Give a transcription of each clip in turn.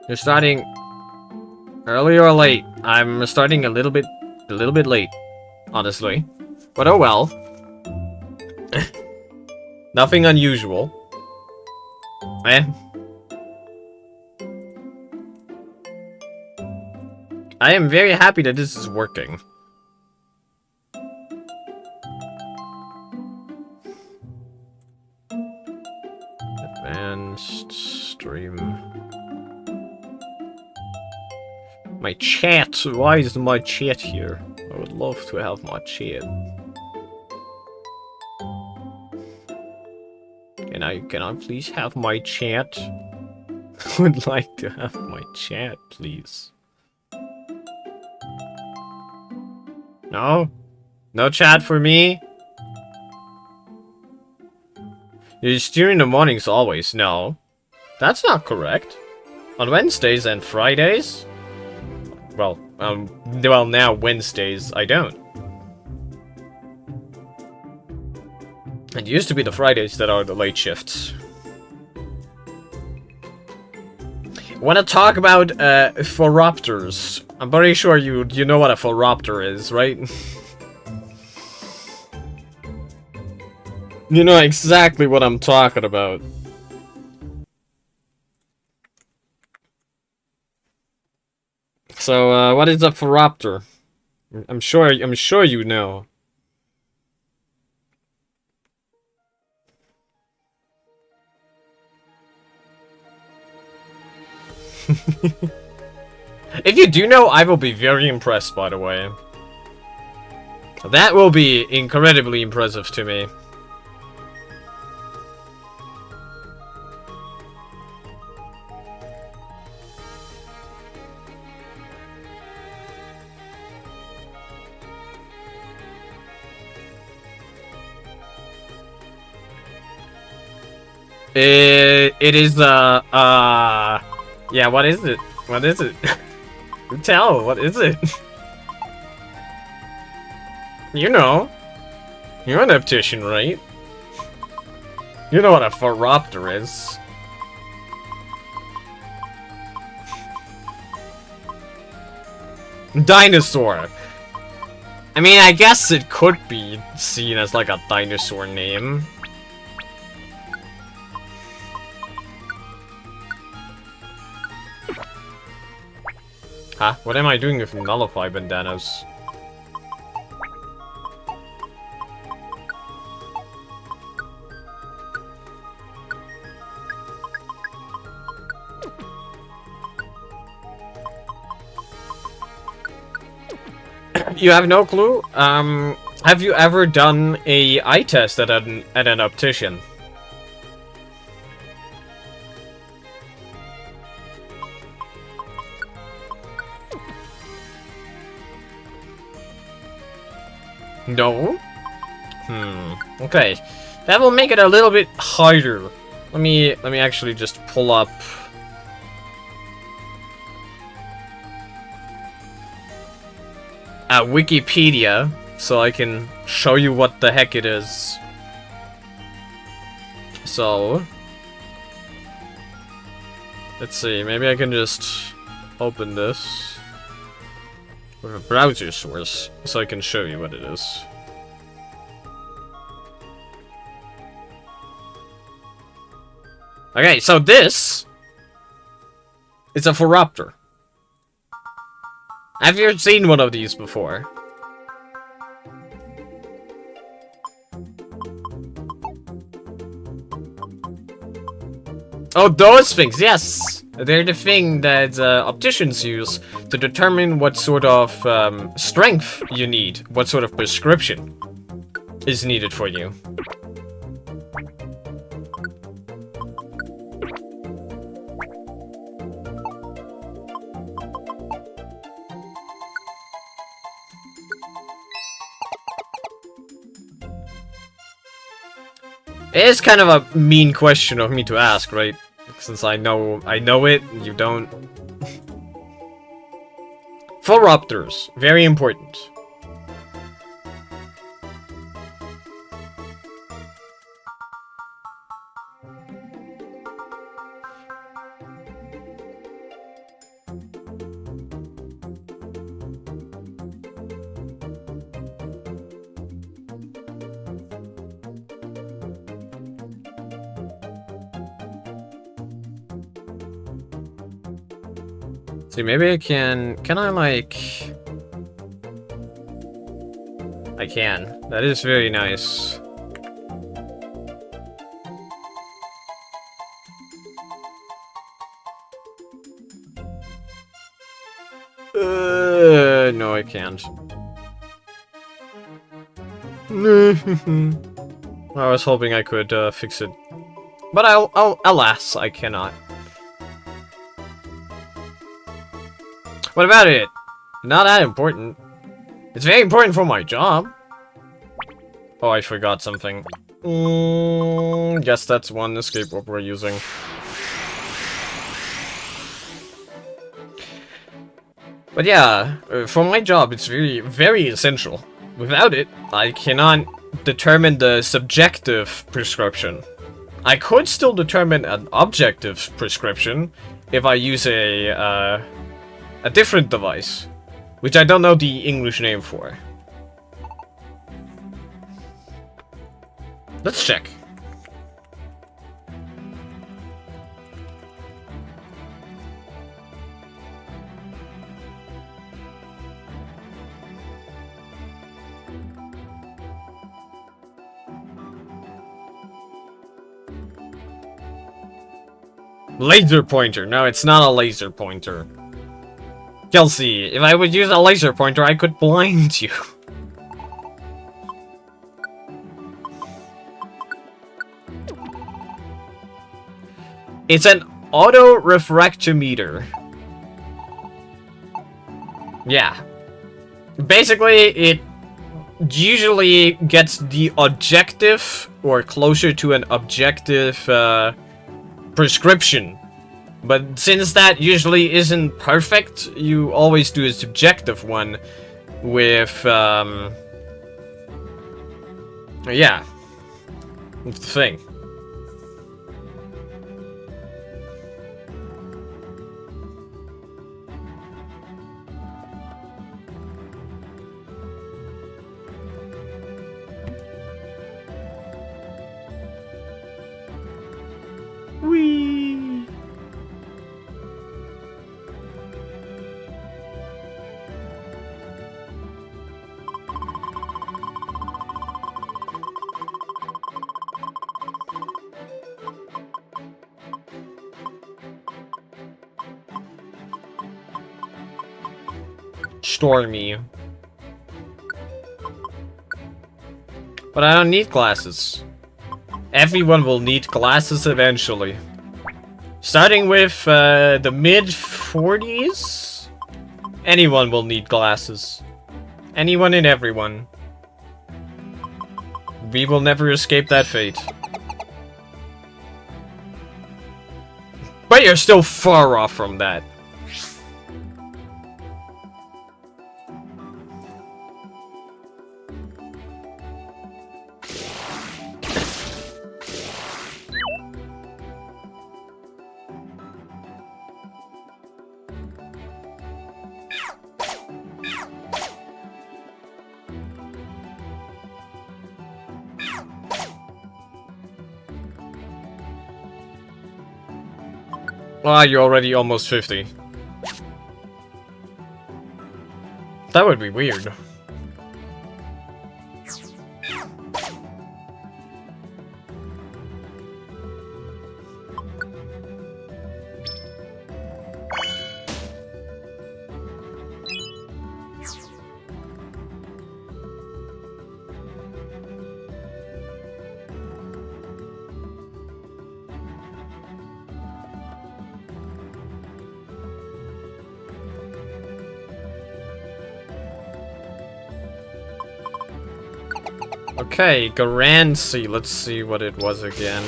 You're starting early or late? I'm starting a little bit late, honestly. But oh well. Nothing unusual. Eh. I am very happy that this is working. Advanced stream. My chat. Why is my chat here? I would love to have my chat. Can I please have my chat? I would like to have my chat, please. No? No chat for me? You're during the mornings always. No. That's not correct. On Wednesdays and Fridays? Well, now Wednesdays I don't. It used to be the Fridays that are the late shifts. Want to talk about Phoropters? I'm pretty sure you know what a Phoropter is, right? You know exactly what I'm talking about. So, what is a Phoropter? I'm sure you know. If you do know, I will be very impressed, by the way. That will be incredibly impressive to me. It is, yeah, what is it? What is it? Tell, what is it? You know. You're an optician, right? You know what a Phoropter is. Dinosaur. I mean, I guess it could be seen as like a dinosaur name. Huh? What am I doing with nullify bandanas? You have no clue? Have you ever done a eye test at an optician? No? Okay. That will make it a little bit harder. Let me actually just pull up Wikipedia so I can show you what the heck it is. So, let's see, maybe I can just open this with a browser source so I can show you what it is. Okay, so this is a Phoropter. Have you seen one of these before? Oh, those things, yes! They're the thing that opticians use to determine what sort of strength you need, what sort of prescription is needed for you. It is kind of a mean question of me to ask, right? Since I know it, you don't. Phoropters, very important. See, maybe I can I like... I can. That is very nice. No, I can't. I was hoping I could fix it, but alas, I cannot. What about it? Not that important. It's very important for my job. Oh, I forgot something. Guess that's one escape rope we're using. But yeah, for my job, it's very, very essential. Without it, I cannot determine the subjective prescription. I could still determine an objective prescription if I use a different device, which I don't know the English name for. Let's check. Laser pointer. No, it's not a laser pointer. Kelsey, if I would use a laser pointer, I could blind you. It's an auto-refractometer. Yeah. Basically, it usually gets the objective, or closer to an objective, prescription. But since that usually isn't perfect, you always do a subjective one with, yeah. That's the thing. Whee! Starmie. But I don't need glasses. Everyone will need glasses eventually. Starting with the mid-40s, anyone will need glasses. Anyone and everyone. We will never escape that fate. But you're still far off from that. Ah, you're already almost 50. That would be weird. Okay, Garancy. Let's see what it was again.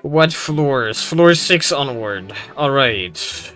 What floors? Floor 6 onward. Alright.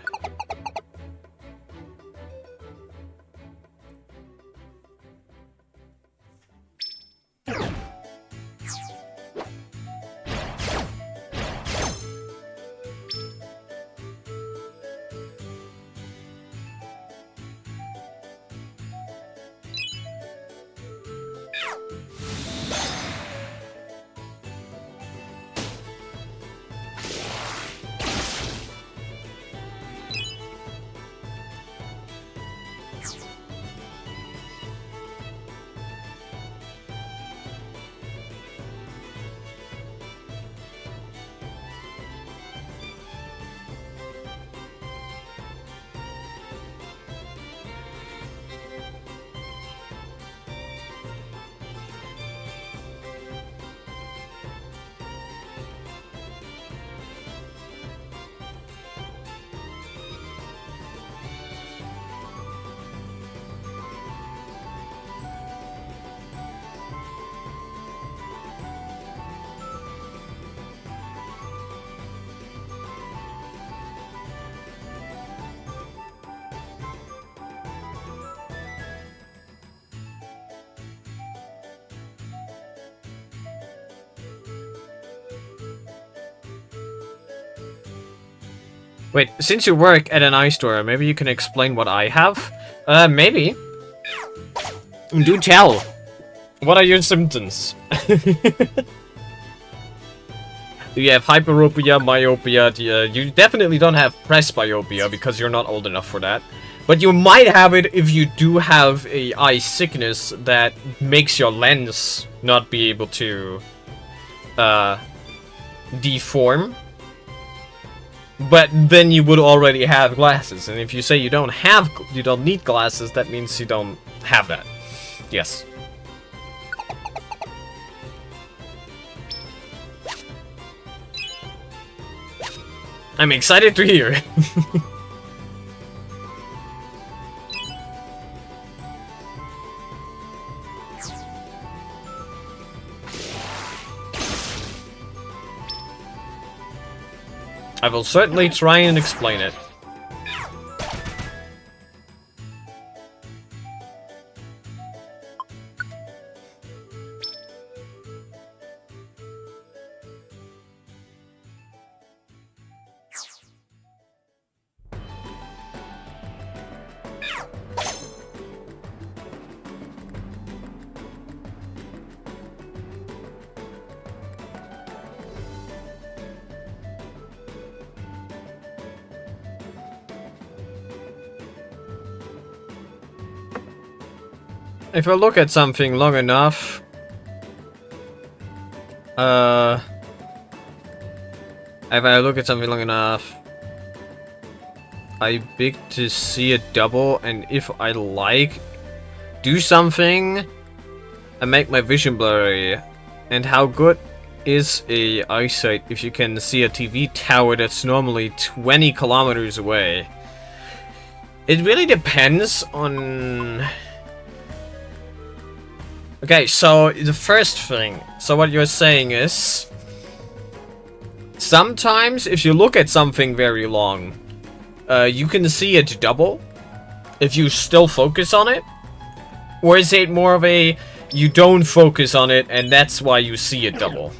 Wait, since you work at an eye store, maybe you can explain what I have? Maybe. Do tell. What are your symptoms? Do you have hyperopia, myopia? You definitely don't have presbyopia because you're not old enough for that. But you might have it if you do have a eye sickness that makes your lens not be able to deform. But then you would already have glasses, and if you say you don't need glasses, that means you don't have that. Yes. I'm excited to hear it. I will certainly try and explain it. If I look at something long enough... If I look at something long enough... I beg to see a double, and if I do something... I make my vision blurry. And how good is a eyesight if you can see a TV tower that's normally 20 kilometers away? It really depends on... Okay, so the first thing, so what you're saying is, sometimes if you look at something very long, you can see it double if you still focus on it? Or is it more of a, you don't focus on it and that's why you see it double?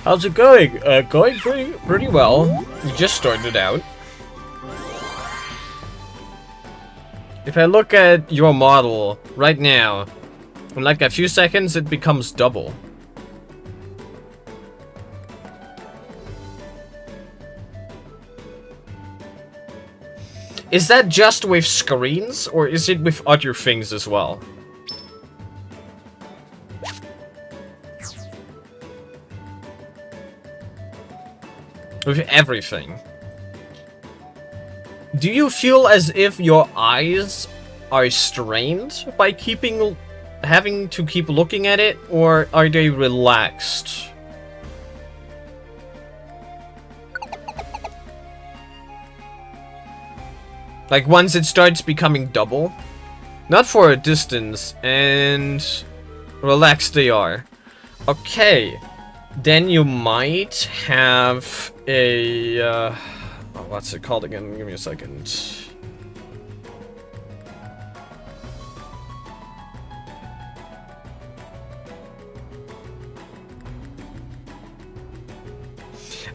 How's it going? Going pretty well. We just started out. If I look at your model right now, in like a few seconds it becomes double. Is that just with screens, or is it with other things as well? With everything. Do you feel as if your eyes are strained by having to keep looking at it, or are they relaxed? Like once it starts becoming double? Not for a distance, and relaxed they are. Okay. Then you might have a, oh, what's it called again? Give me a second.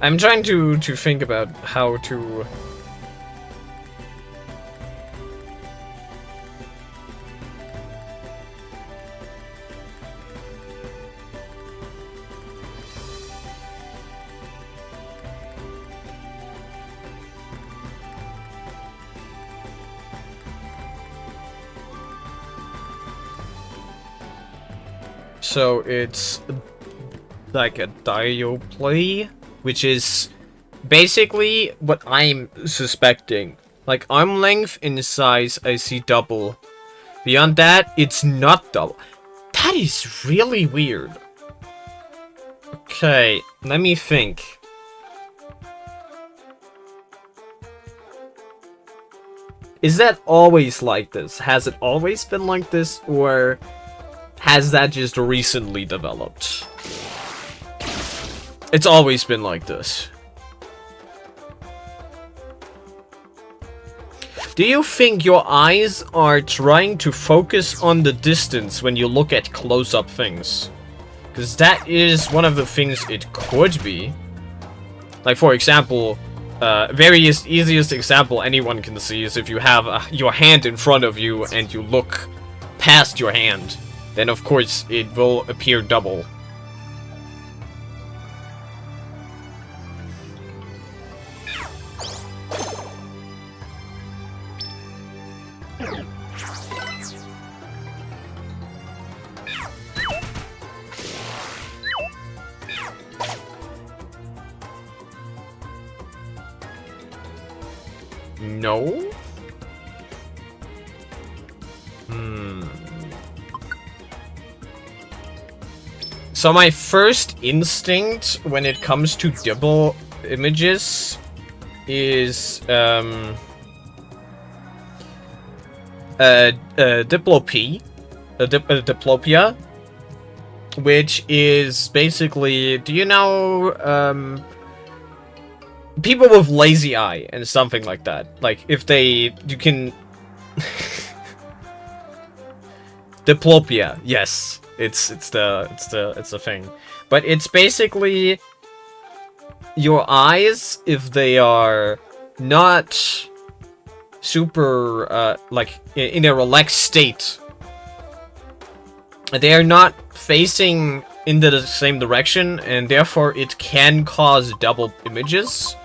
I'm trying to think about how to... So it's like a dioply, which is basically what I'm suspecting. Like arm length in size, I see double. Beyond that, it's not double. That is really weird. Okay, let me think. Is that always like this? Has it always been like this, or has that just recently developed? It's always been like this. Do you think your eyes are trying to focus on the distance when you look at close-up things? Because that is one of the things it could be. Like, for example, easiest example anyone can see is if you have your hand in front of you and you look past your hand, then of course it will appear double. No? So my first instinct when it comes to double images is diplopia, which is basically, do you know people with lazy eye and something like that? Like if you can diplopia, yes, it's the thing, but it's basically your eyes, if they are not super like in a relaxed state, they are not facing into the same direction, and therefore it can cause double images.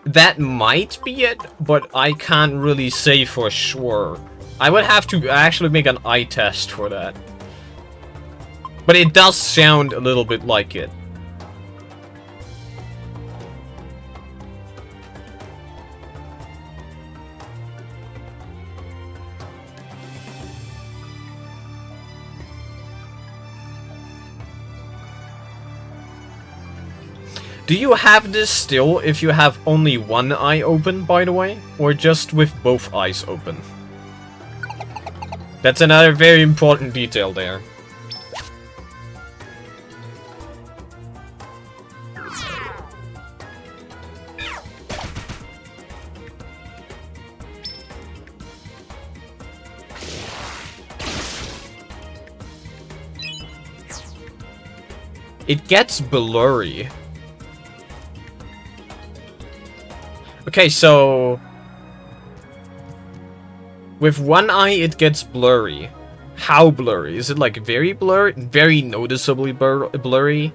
That might be it, but I can't really say for sure. I would have to actually make an eye test for that. But it does sound a little bit like it. Do you have this still if you have only one eye open, by the way? Or just with both eyes open? That's another very important detail there. It gets blurry. Okay, so with one eye it gets blurry. How blurry? Is it like very blurry? Very noticeably blurry?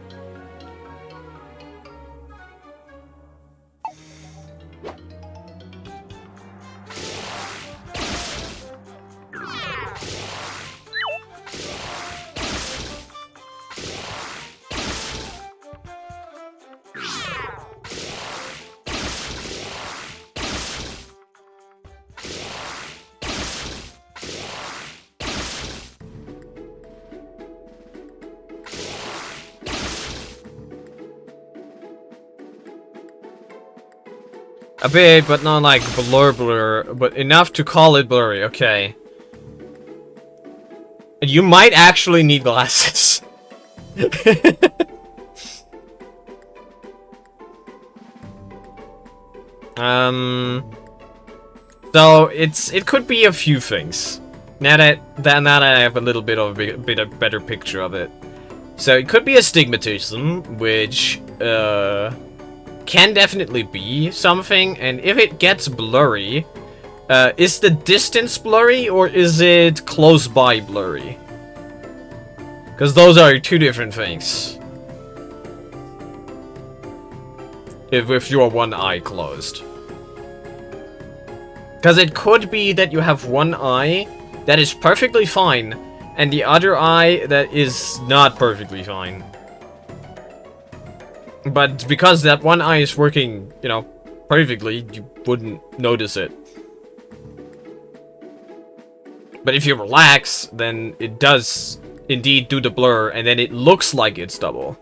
A bit, but not like blur, but enough to call it blurry, okay. You might actually need glasses. So it could be a few things. Now that I have a little bit of a better picture of it. So it could be astigmatism, which can definitely be something, and if it gets blurry, is the distance blurry or is it close by blurry? Because those are two different things. If your one eye closed. Because it could be that you have one eye that is perfectly fine, and the other eye that is not perfectly fine. But because that one eye is working, you know, perfectly, you wouldn't notice it. But if you relax, then it does indeed do the blur, and then it looks like it's double.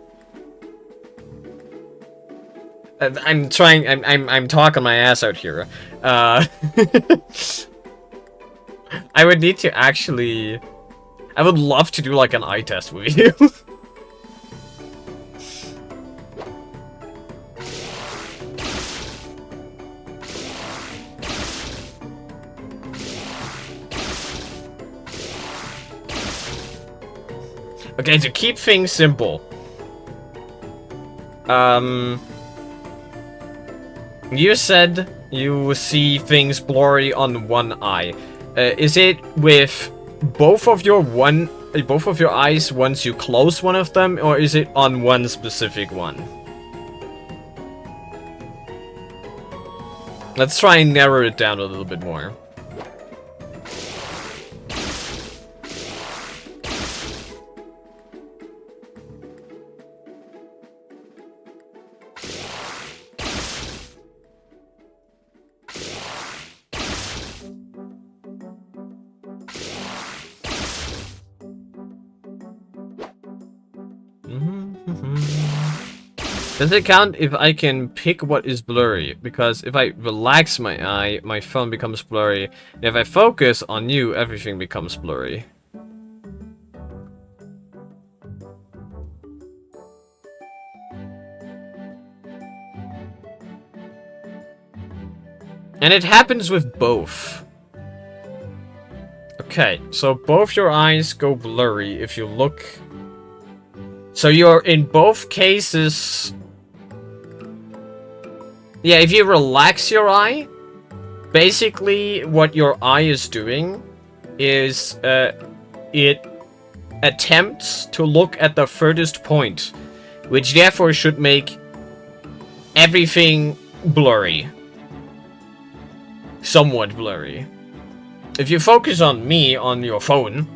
I'm talking my ass out here. I would need to actually... I would love to do like an eye test with you. Okay, to keep things simple. You said you see things blurry on one eye. Is it with both of your eyes once you close one of them, or is it on one specific one? Let's try and narrow it down a little bit more. Does it count if I can pick what is blurry? Because if I relax my eye, my phone becomes blurry. And if I focus on you, everything becomes blurry. And it happens with both. Okay, so both your eyes go blurry if you look... So you're in both cases... Yeah, if you relax your eye, basically what your eye is doing is it attempts to look at the furthest point, which therefore should make everything blurry. Somewhat blurry. If you focus on me on your phone,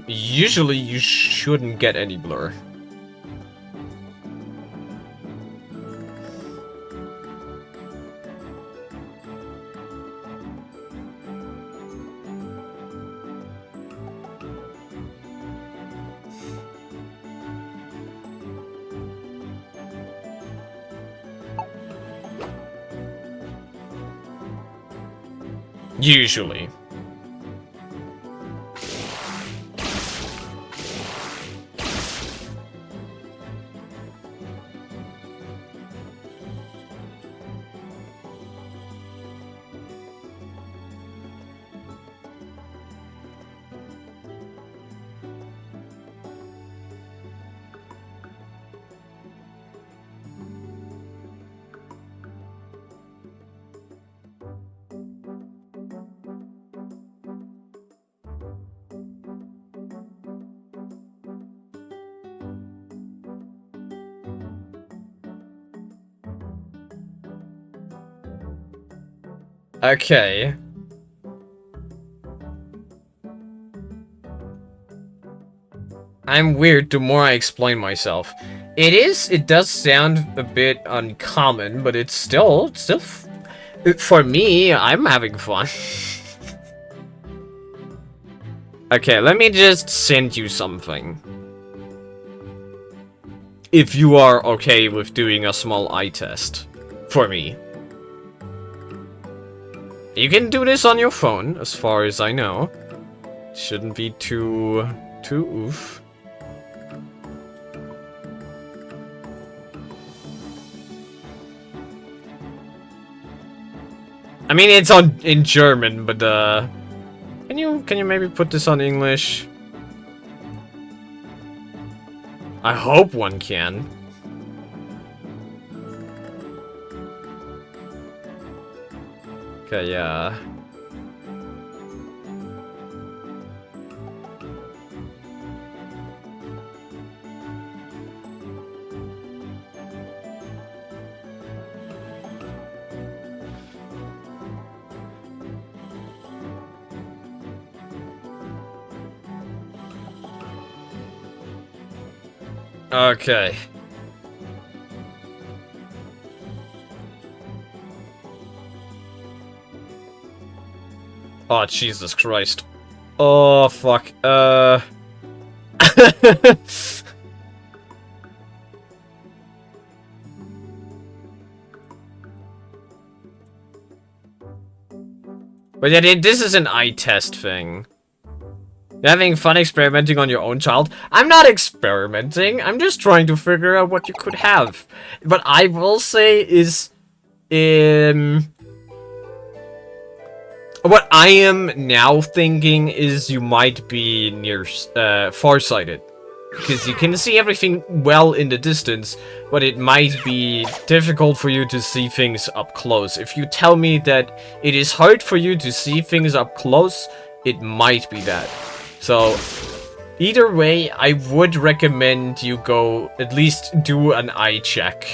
usually you shouldn't get any blur. Usually. Okay. I'm weird the more I explain myself. It does sound a bit uncommon, but it's still, for me, I'm having fun. Okay, let me just send you something. If you are okay with doing a small eye test. For me. You can do this on your phone, as far as I know. Shouldn't be too oof. I mean, it's in German, but can you maybe put this on English? I hope one can. Okay, yeah. Okay. Oh, Jesus Christ. Oh, fuck. But yeah, this is an eye test thing. You're having fun experimenting on your own child? I'm not experimenting. I'm just trying to figure out what you could have. What I will say is... What I am now thinking is you might be near farsighted. Because you can see everything well in the distance, but it might be difficult for you to see things up close. If you tell me that it is hard for you to see things up close, it might be that. So, either way, I would recommend you go at least do an eye check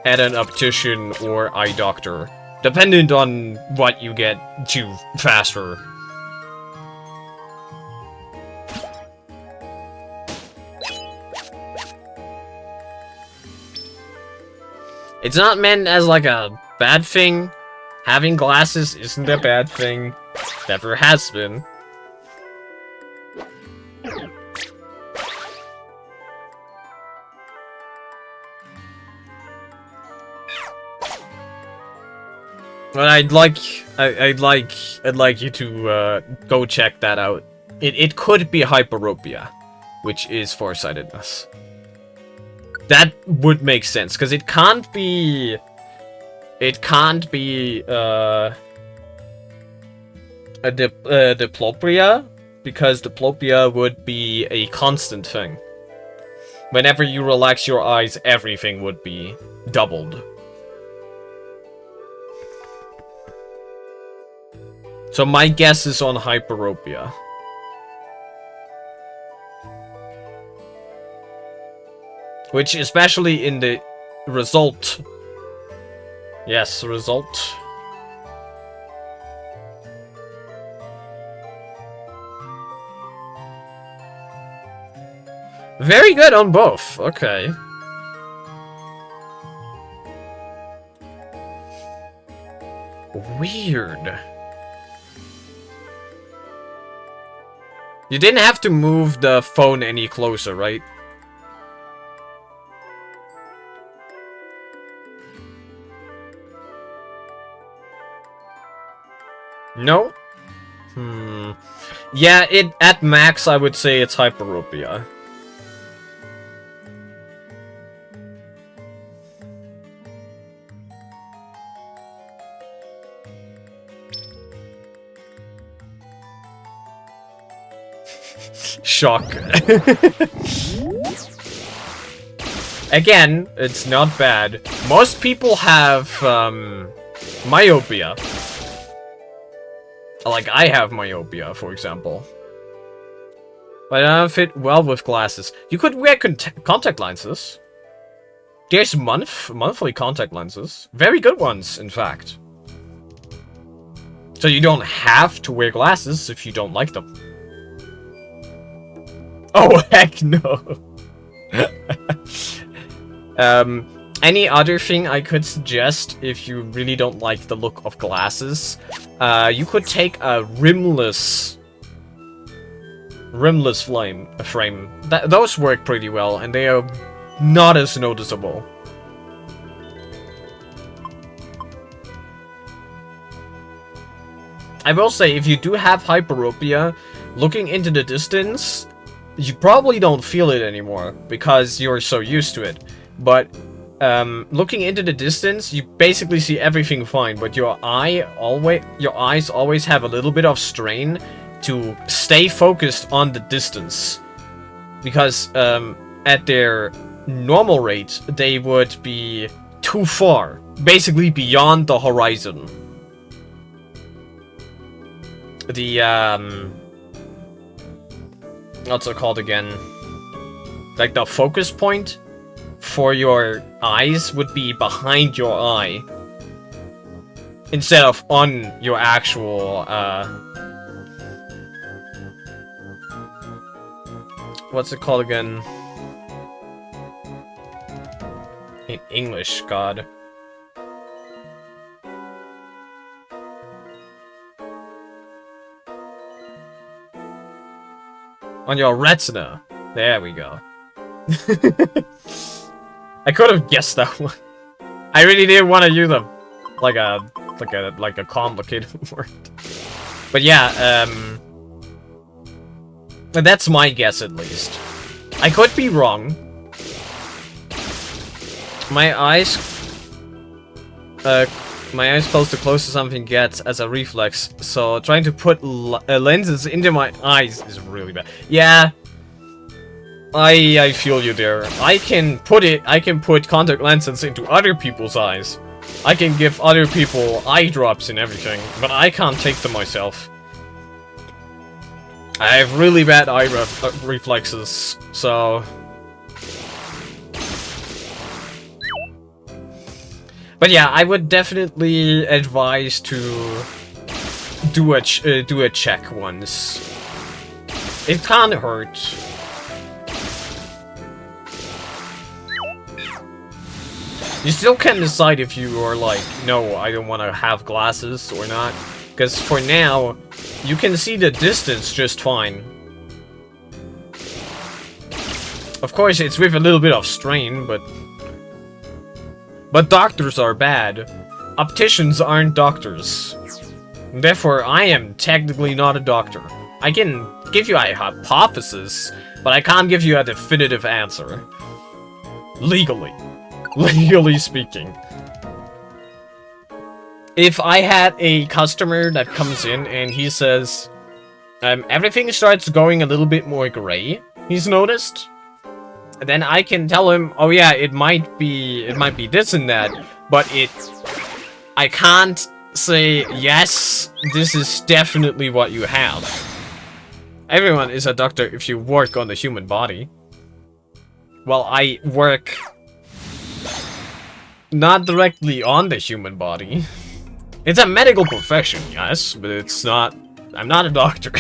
at an optician or eye doctor, dependent on what you get to faster. It's not meant as like a bad thing. Having glasses isn't a bad thing. Never has been. But I'd like you to go check that out. It could be hyperopia, which is farsightedness. That would make sense, because it can't be a diplopia, because diplopia would be a constant thing. Whenever you relax your eyes, everything would be doubled. So my guess is on hyperopia. Which, especially in the result. Yes, result. Very good on both. Okay. Weird. You didn't have to move the phone any closer, right? No? Yeah, at max, I would say it's hyperopia. Shock. Again, it's not bad. Most people have, myopia. Like, I have myopia, for example. But I don't fit well with glasses. You could wear contact lenses. There's monthly contact lenses. Very good ones, in fact. So you don't have to wear glasses if you don't like them. Oh, heck no. Any other thing I could suggest if you really don't like the look of glasses? You could take a rimless frame. Those work pretty well, and they are not as noticeable. I will say, if you do have hyperopia, looking into the distance, you probably don't feel it anymore, because you're so used to it. But looking into the distance, you basically see everything fine, but your eyes always have a little bit of strain to stay focused on the distance. Because at their normal rate, they would be too far, basically beyond the horizon. The what's it called again? Like the focus point for your eyes would be behind your eye instead of on your actual what's it called again? In English, God. On your retina. There we go. I could have guessed that one. I really didn't want to use a like a complicated word. But yeah, that's my guess at least. I could be wrong. My eyes My eye's supposed to close to something gets as a reflex, so trying to put lenses into my eyes is really bad. Yeah, I feel you there. I can put contact lenses into other people's eyes. I can give other people eye drops and everything, but I can't take them myself. I have really bad eye reflexes, so... But yeah, I would definitely advise to do a check once. It can't hurt. You still can't decide if you are like, no, I don't want to have glasses or not. Because for now, you can see the distance just fine. Of course, it's with a little bit of strain, but doctors are bad. Opticians aren't doctors. Therefore, I am technically not a doctor. I can give you a hypothesis, but I can't give you a definitive answer. Legally. Legally speaking. If I had a customer that comes in and he says, everything starts going a little bit more gray, he's noticed, then I can tell him, oh yeah, it might be this and that, but I can't say, yes, this is definitely what you have. Everyone is a doctor if you work on the human body. Well, I work not directly on the human body. It's a medical profession, yes, but it's not... I'm not a doctor.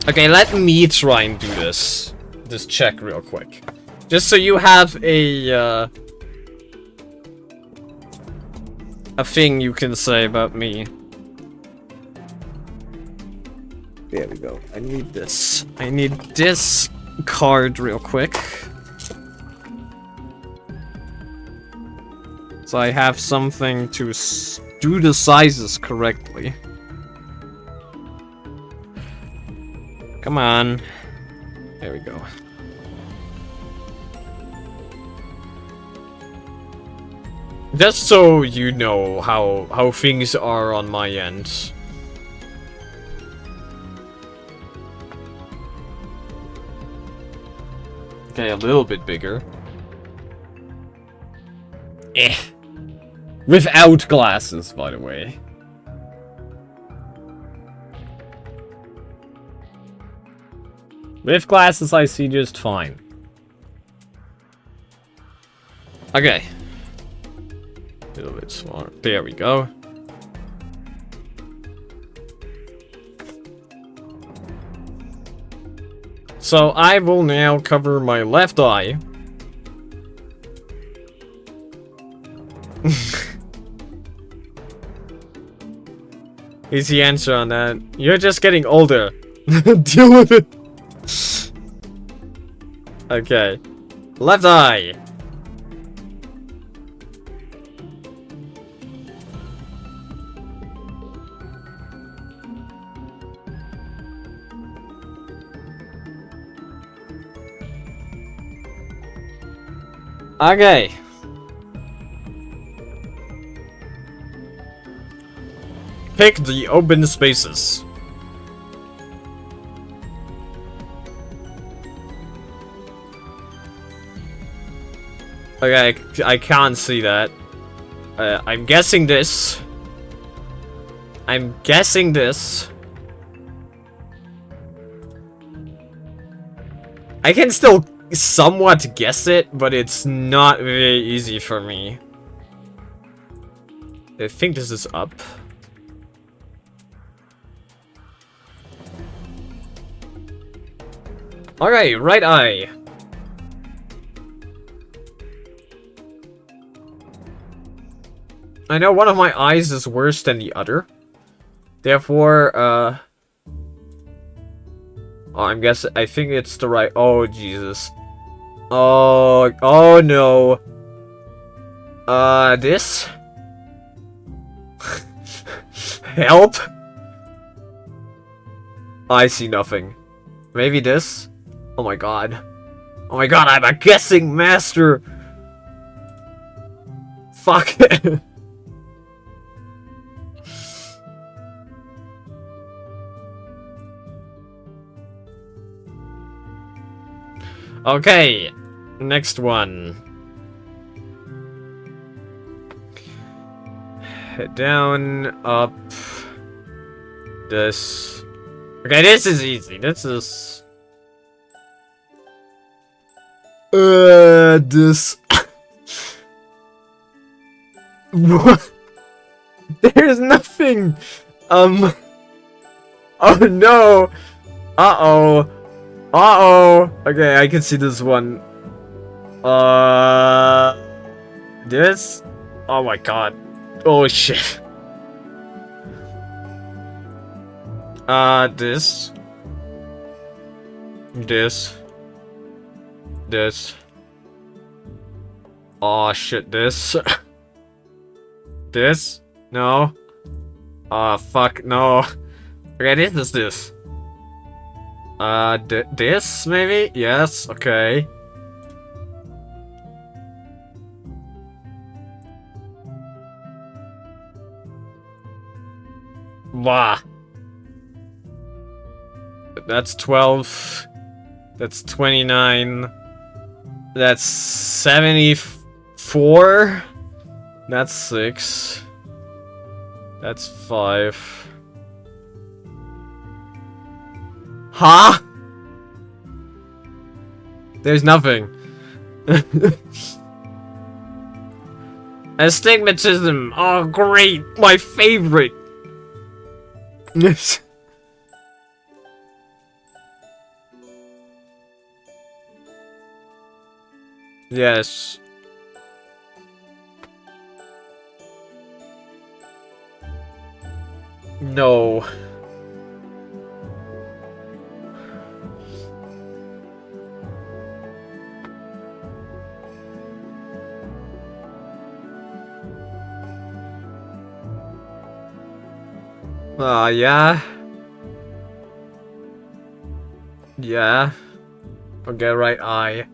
Okay, let me try and do this check real quick. Just so you have a thing you can say about me. There we go. I need this. I need this card real quick. So I have something to do the sizes correctly. Come on. There we go. Just so you know how things are on my end. Okay, a little bit bigger. Eh. Without glasses, by the way. With glasses, I see just fine. Okay. A little bit smaller. There we go. So I will now cover my left eye. Easy answer on that. You're just getting older. Deal with it. Okay. Left eye. Okay. Pick the open spaces. Okay, I can't see that. I'm guessing this. I'm guessing this. I can still somewhat guess it, but it's not very easy for me. I think this is up. Alright, right eye. I know one of my eyes is worse than the other. Therefore, oh, I think it's the right... Oh, Jesus. Oh no. This? I see nothing. Maybe this? Oh my god. Oh my god, I'm a guessing master! Fuck. Okay, next one. Head down, up. This. Okay, this is easy. This is. This. What? There's nothing. Oh no. Uh-oh. Uh-oh. Okay, I can see this one. This? Oh my god. Oh shit. This. This. This. Oh shit, this. This? No. Fuck, no. Okay, this is this. This, maybe? Yes, okay. Wah. That's 12. That's 29. That's 74. That's 6. That's 5. Huh? There's nothing. Astigmatism. Oh, great. My favorite. Yes. No. Yeah. Yeah. Okay, right eye.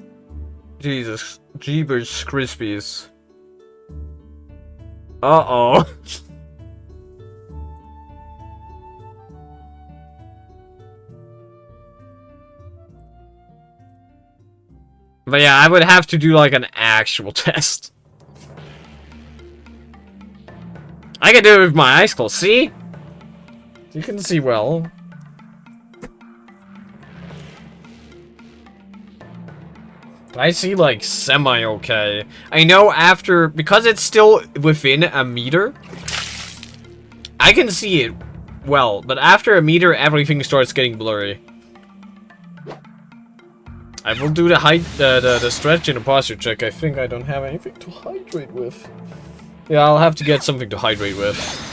Jesus. Jeebers Crispies. Uh-oh. But yeah, I would have to do like an actual test. I can do it with my eyes closed. See? You can see well. I see like semi-okay. I know after, because it's still within a meter, I can see it well, but after a meter, everything starts getting blurry. I will do the height, the stretch and the posture check. I think I don't have anything to hydrate with. Yeah, I'll have to get something to hydrate with.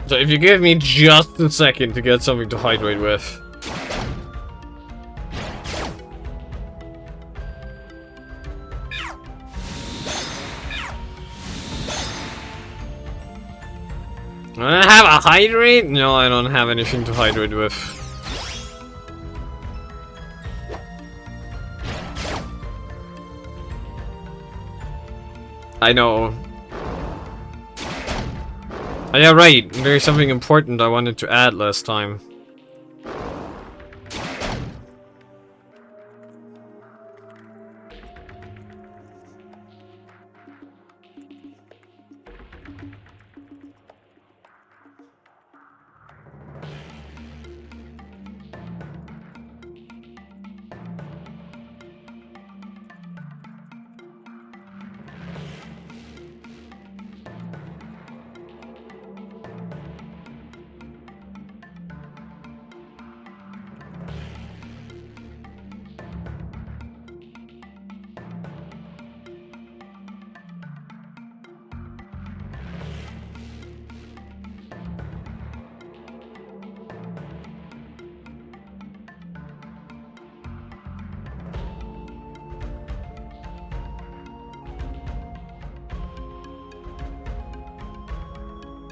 So if you give me just a second to get something to hydrate with. Do I have a hydrate? No, I don't have anything to hydrate with. I know. Oh, yeah, right. There's something important I wanted to add last time.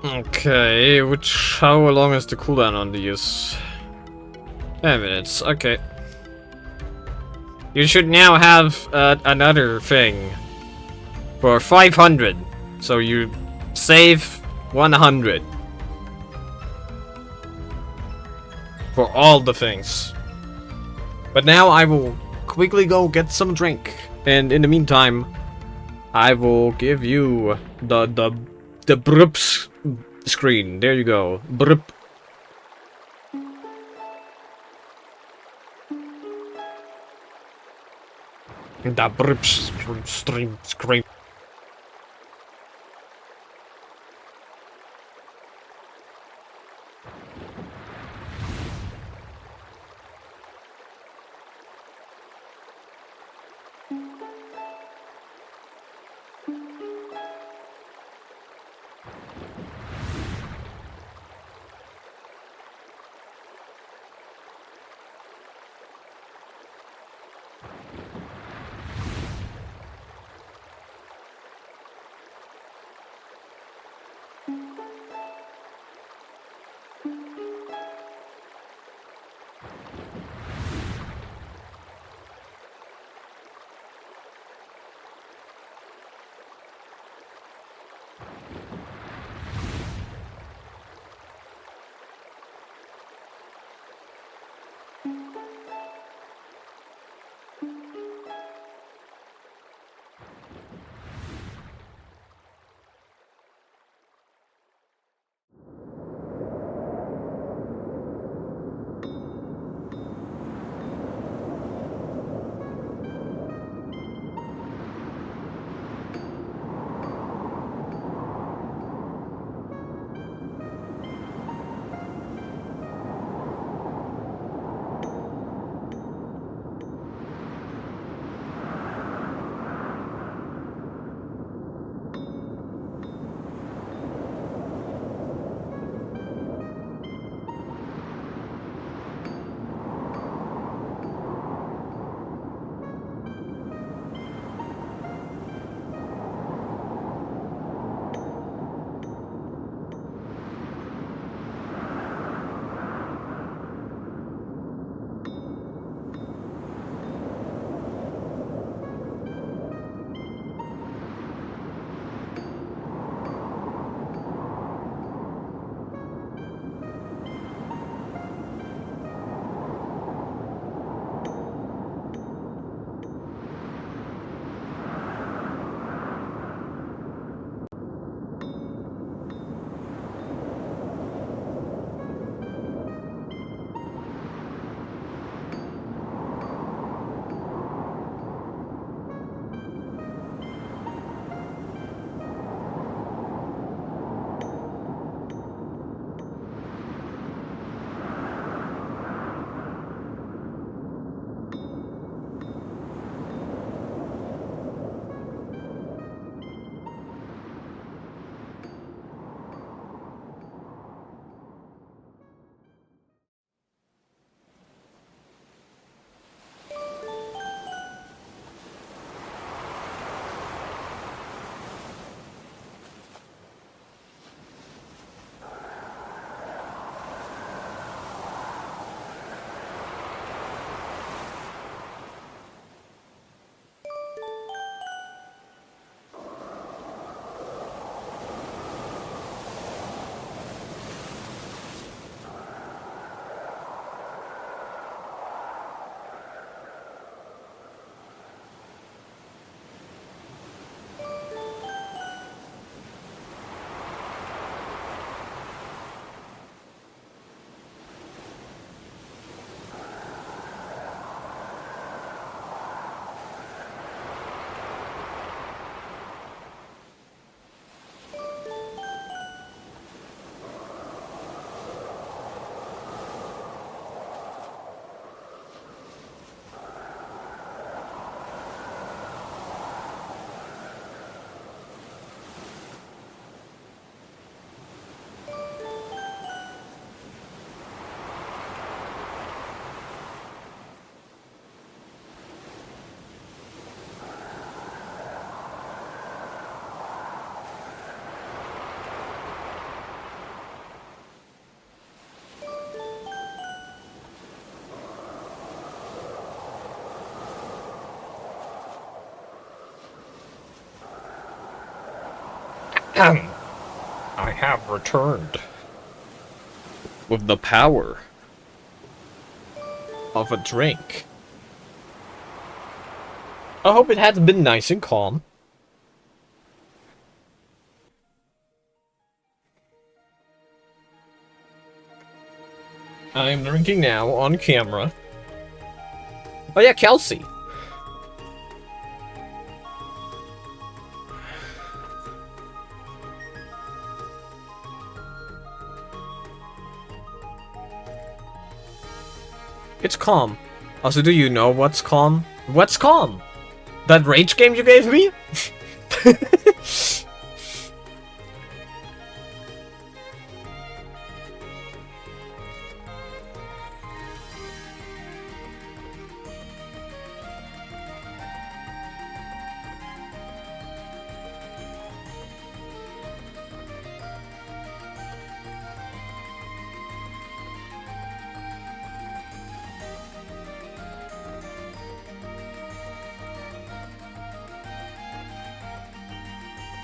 Okay, how long is the cooldown on these? 10 minutes, okay. You should now have another thing for 500. So you save 100 for all the things. But now I will quickly go get some drink, and in the meantime, I will give you the brups screen. There you go, brup. The brups screen. I have returned. With the power of a drink. I hope it has been nice and calm. I am drinking now on camera. Oh yeah, Kelsey. It's calm. Also, do you know what's calm? What's calm? That rage game you gave me?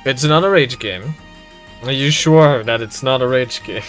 It's not a rage game. Are you sure that it's not a rage game?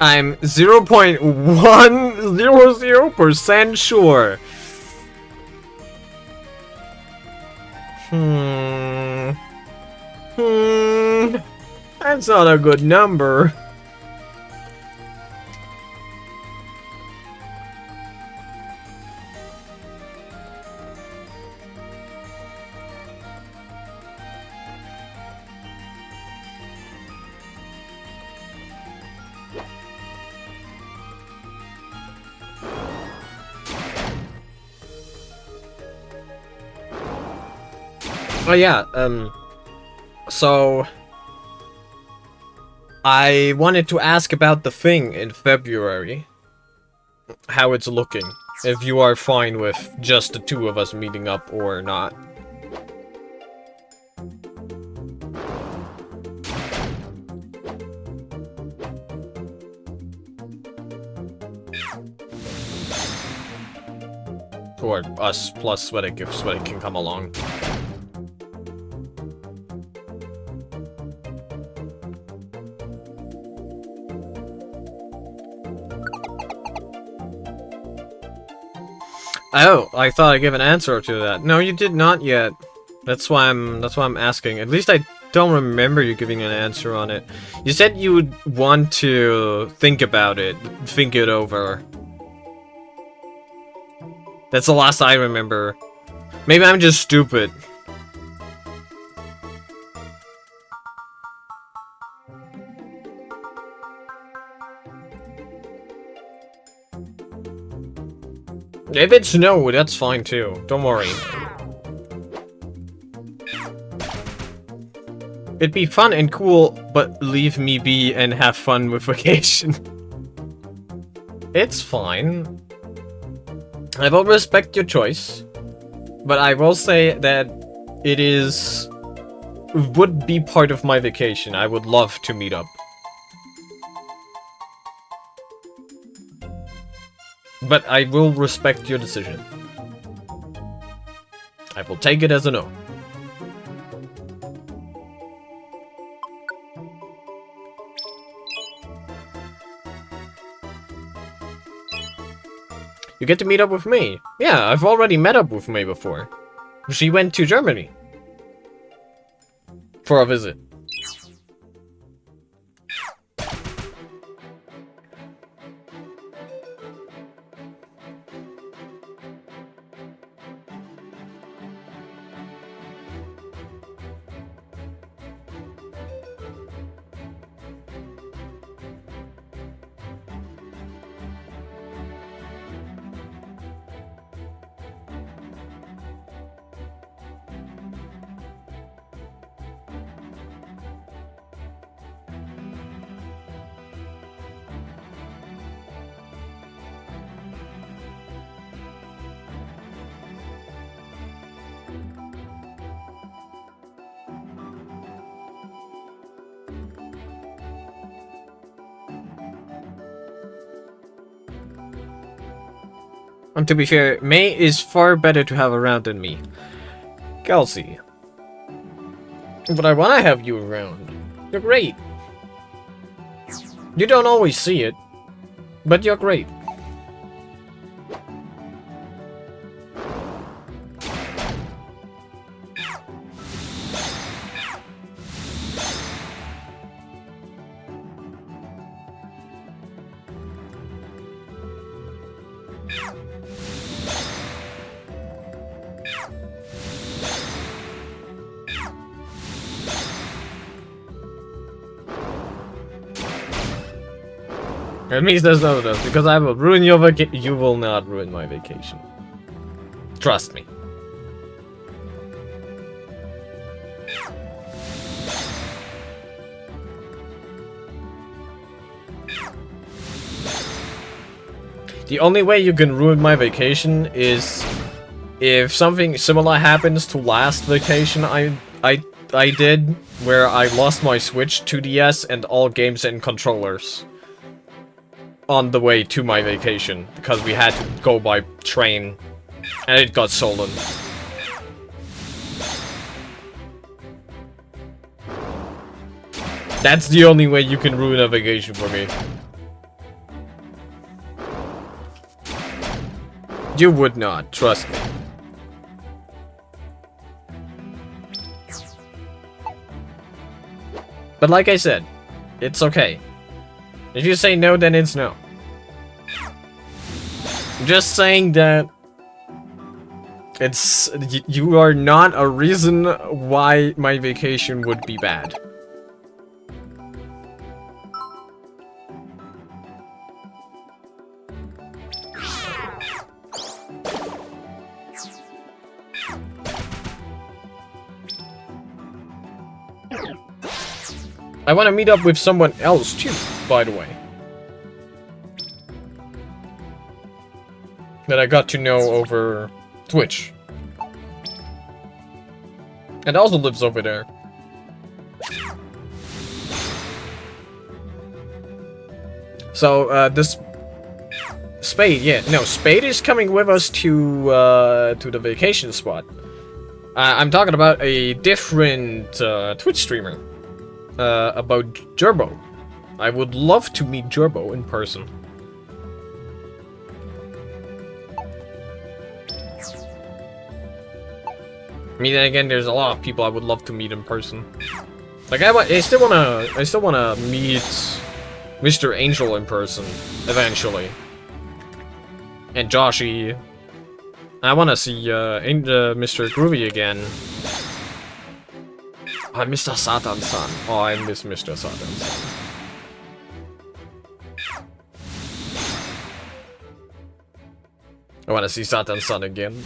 I'm 0.100% sure. That's not a good number. Oh yeah, so I wanted to ask about the thing in February. How it's looking. If you are fine with just the two of us meeting up or not. Or us plus Sweatic if Sweatic can come along. Oh, I thought I gave an answer to that. No, you did not yet. That's why I'm asking. At least I don't remember you giving an answer on it. You said you would want to think about it, think it over. That's the last I remember. Maybe I'm just stupid. If it's no, that's fine too. Don't worry. It'd be fun and cool, but leave me be and have fun with vacation. It's fine. I will respect your choice, but I will say that it would be part of my vacation. I would love to meet up. But I will respect your decision. I will take it as a no. You get to meet up with me. Yeah, I've already met up with May before. She went to Germany for a visit. And to be fair, May is far better to have around than me. Kelsey. But I want to have you around. You're great. You don't always see it, but you're great. It means there's no of those, because I will ruin your vacation. You will not ruin my vacation. Trust me. The only way you can ruin my vacation is if something similar happens to last vacation I did, where I lost my Switch, 2DS, and all games and controllers on the way to my vacation, because we had to go by train, and it got stolen. That's the only way you can ruin a vacation for me. You would not, trust me. But like I said, it's okay. If you say no, then it's no. I'm just saying that it's you are not a reason why my vacation would be bad. I want to meet up with someone else too, by the way. That I got to know over Twitch. And also lives over there. So, this... Spade, yeah. No, Spade is coming with us to the vacation spot. I'm talking about a different Twitch streamer. About Gerbo. I would love to meet Gerbo in person. I mean, again, there's a lot of people I would love to meet in person. Like, I still wanna meet Mr. Angel in person eventually, and Joshy. I wanna see Mr. Groovy again. Oh, Mr. Satan-san. Oh, I miss Mr. Satan-san. I wanna see Satan-san again.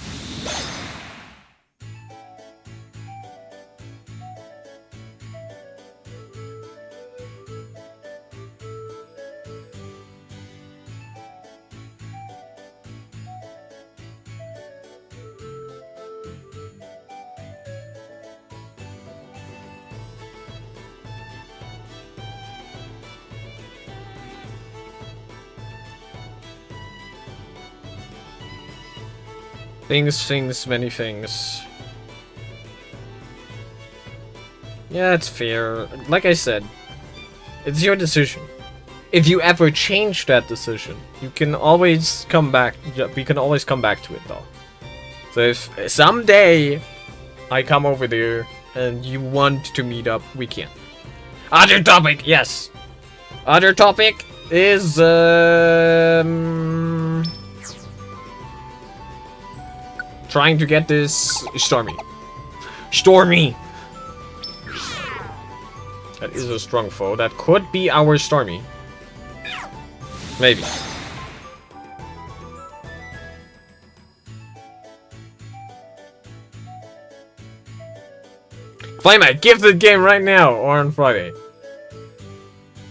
Things, many things. Yeah, it's fair. Like I said, it's your decision. If you ever change that decision, you can always come back. We can always come back to it, though. So if someday I come over there and you want to meet up, we can. Other topic, yes. Other topic is trying to get this Starmie. Stormy! That is a strong foe. That could be our Starmie. Maybe. Flame it! Give the game right now or on Friday.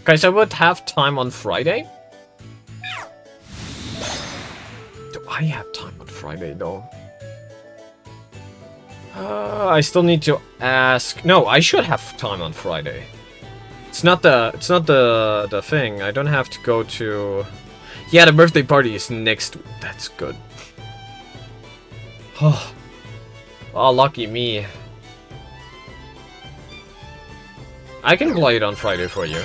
Guys, I would have time on Friday? Do I have time on Friday though? I still need to ask. No, I should have time on Friday. It's not the thing. I don't have to go to. Yeah, the birthday party is next. That's good. Oh, lucky me. I can play it on Friday for you.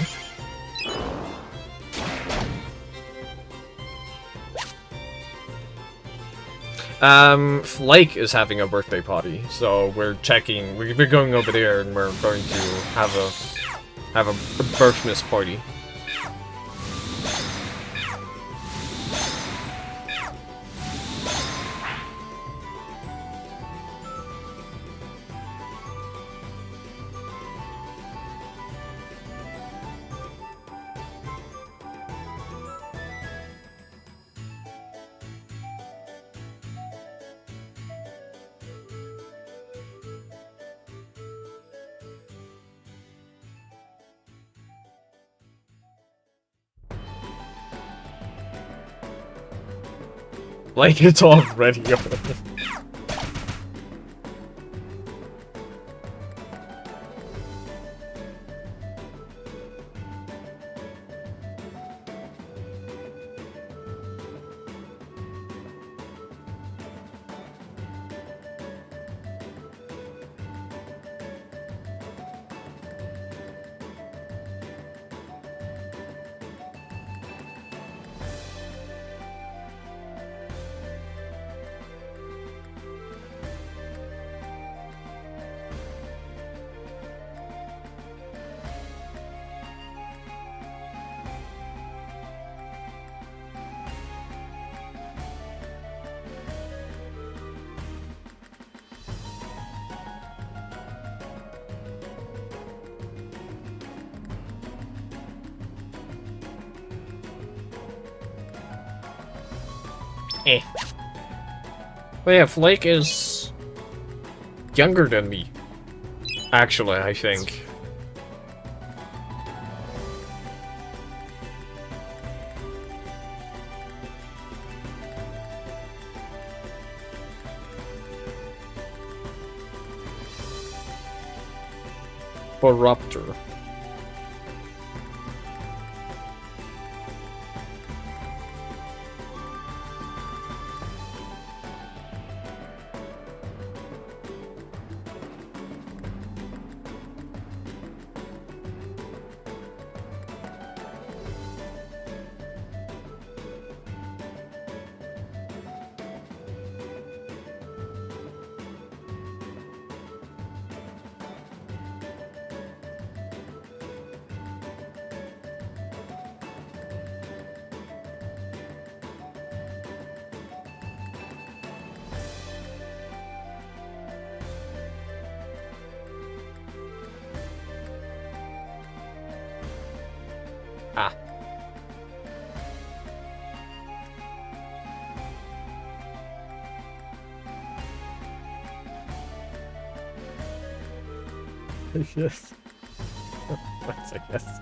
Flake is having a birthday party, so we're checking. We're going over there, and we're going to have a birthmas party. Like, it's already over. Eh. But yeah, Flake is younger than me. Actually, I think. Corruptor. Ah. Yes. That's a yes.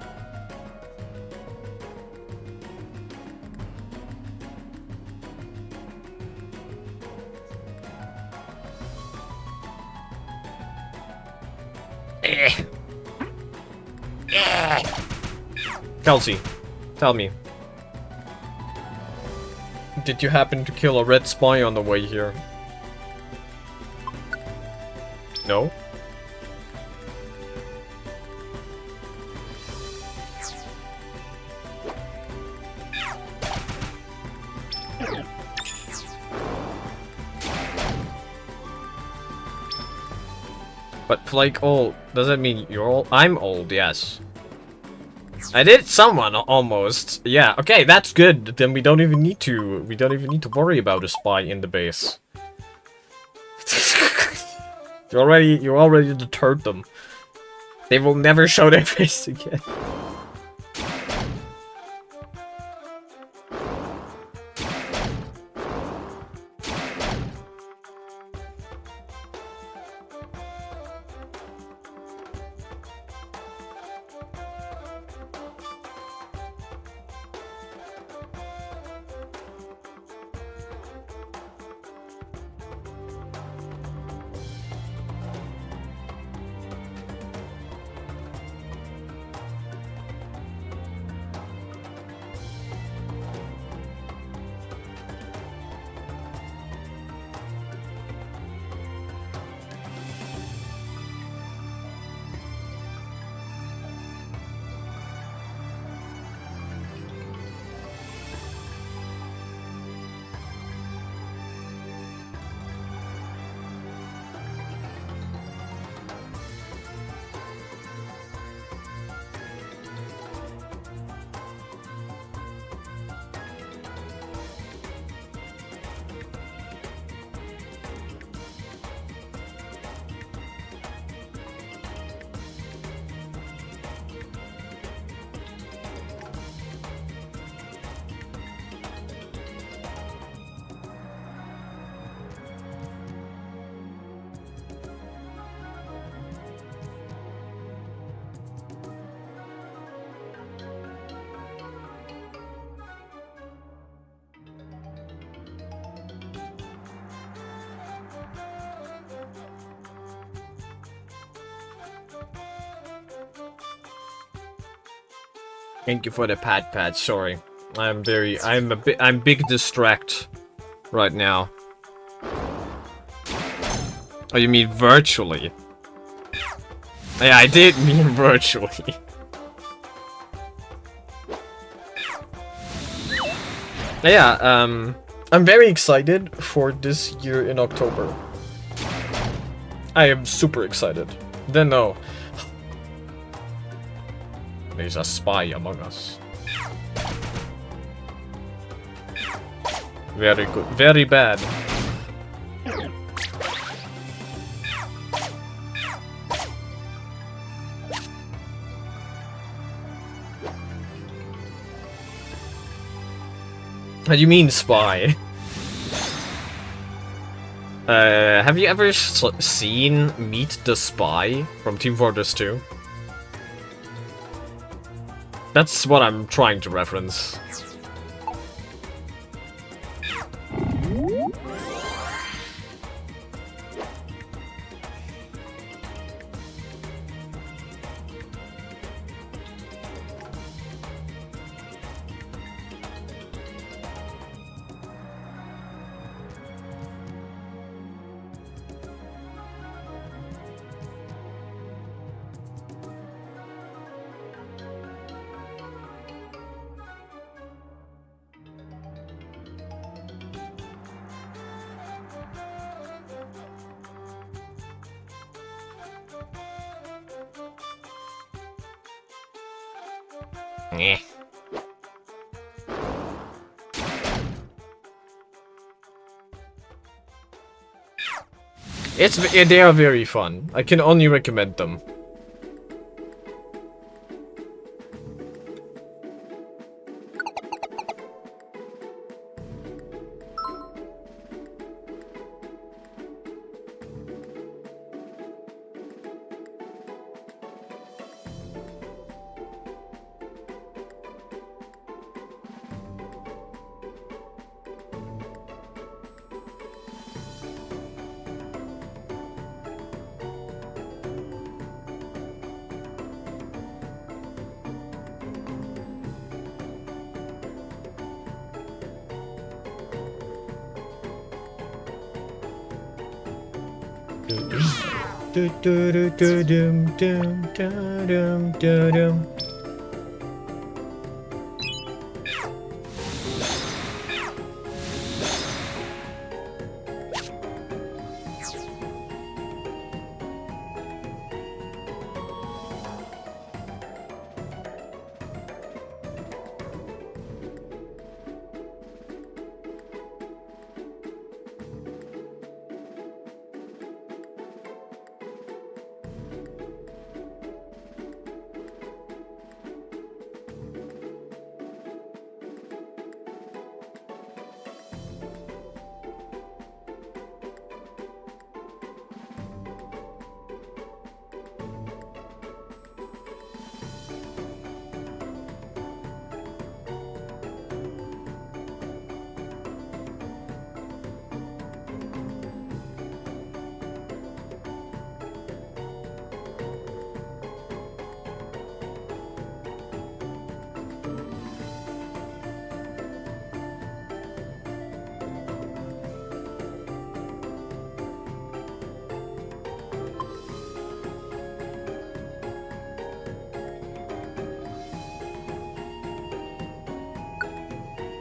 Kelsey, tell me. Did you happen to kill a red spy on the way here? No? But Flake old, does that mean you're old? I'm old, yes. I did someone almost. Yeah, okay, that's good. Then we don't even need to worry about a spy in the base. you already deterred them. They will never show their face again. Thank you for the pat. Sorry, I'm big distract right now. Oh, you mean virtually? Yeah, I did mean virtually. Yeah, I'm very excited for this year in October. I am super excited. Then no. There's a spy among us. Very good. Very bad. What do you mean, spy? Have you ever seen Meet the Spy from Team Fortress 2? That's what I'm trying to reference. Eh. They are very fun. I can only recommend them.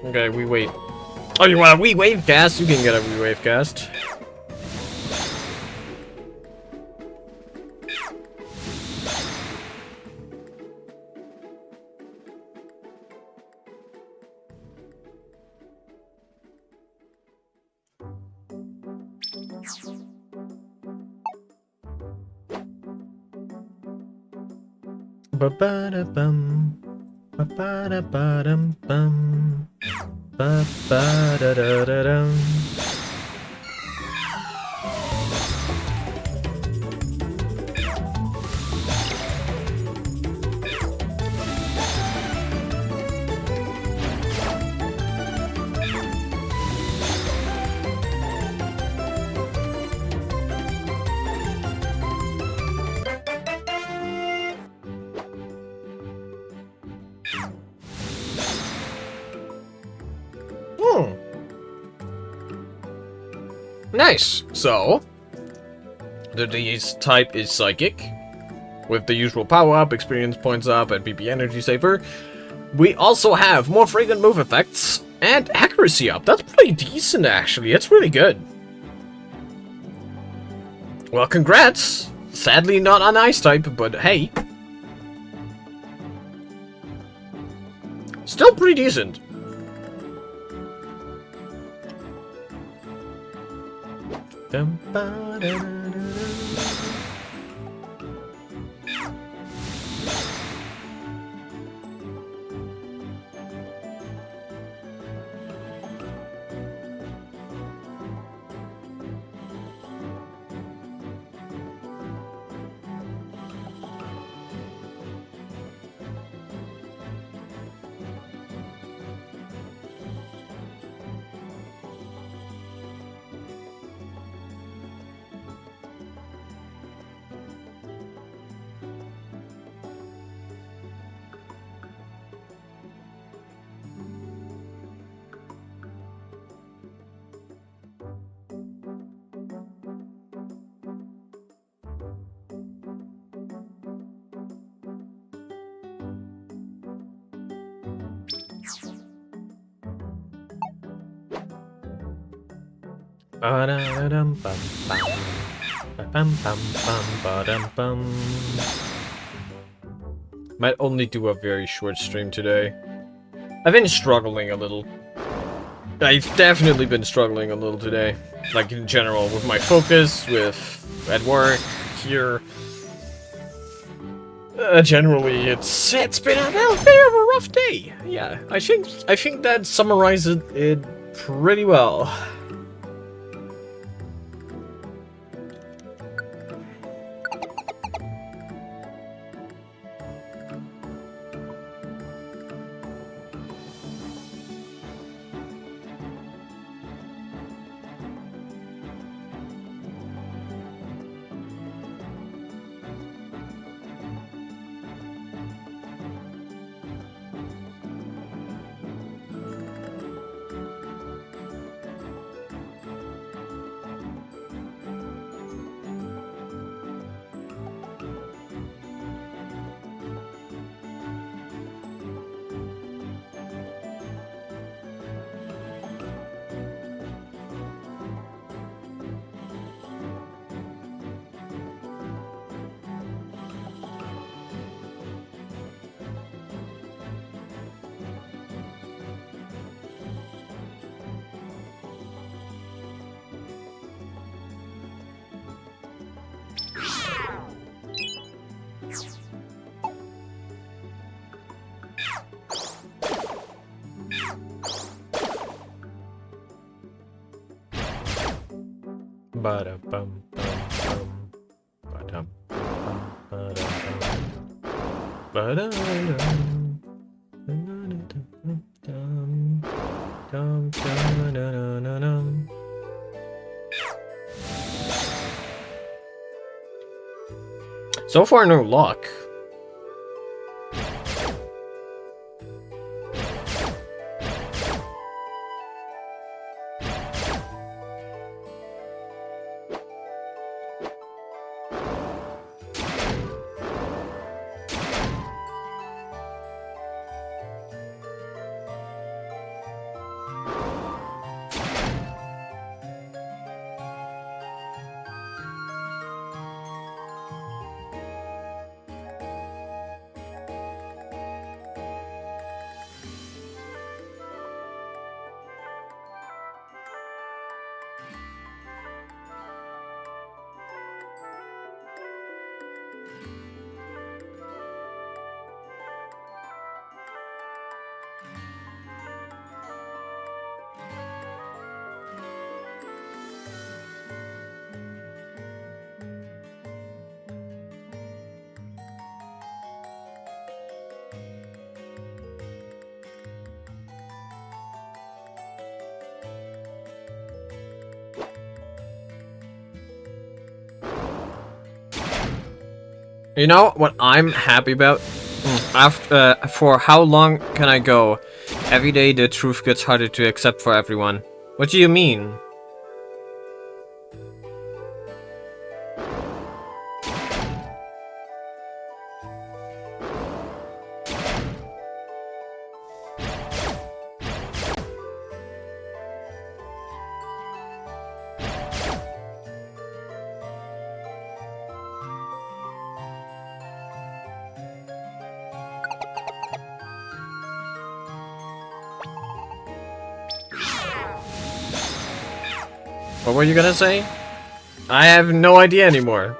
Okay, we wait. Oh, you want a wee wave cast? You can get a wee wave cast. Ba-ba-da-bum. Ba-ba-da-ba-dum-bum. Ba-ba-da-da-da-dum. Nice. So, the D's type is Psychic, with the usual power up, experience points up, and PP energy saver. We also have more frequent move effects and accuracy up. That's pretty decent, actually. It's really good. Well, congrats. Sadly, not on Ice type, but hey. Still pretty decent. Might only do a very short stream today. I've been struggling a little. I've definitely been struggling a little today. Like in general, with my focus, at work, here. Generally, it's been a little bit of a rough day. Yeah, I think that summarizes it pretty well. So far, no luck. You know what I'm happy about? After for how long can I go? Every day the truth gets harder to accept for everyone. What do you mean? What were you gonna say? I have no idea anymore.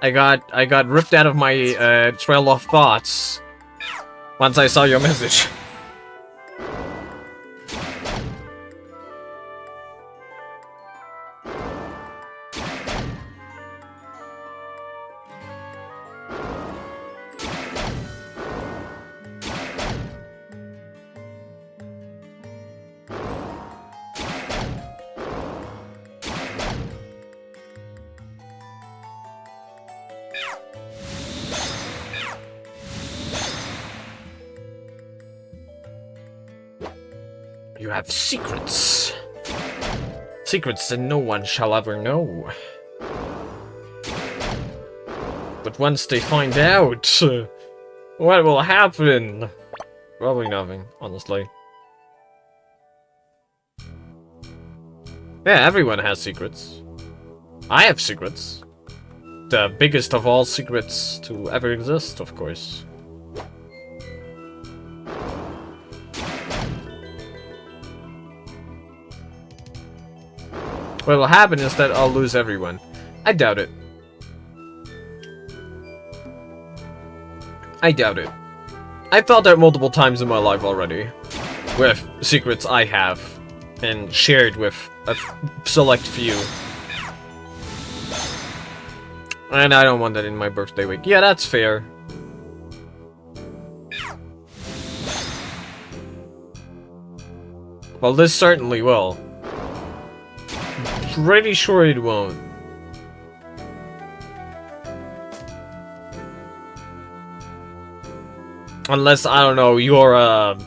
I got ripped out of my trail of thoughts once I saw your message. You have secrets. Secrets that no one shall ever know. But once they find out, what will happen? Probably nothing, honestly. Yeah, everyone has secrets. I have secrets. The biggest of all secrets to ever exist, of course. What will happen is that I'll lose everyone. I doubt it. I doubt it. I've felt that multiple times in my life already. With secrets I have. And shared with a select few. And I don't want that in my birthday week. Yeah, that's fair. Well, this certainly will. Pretty sure it won't. Unless, I don't know, you're a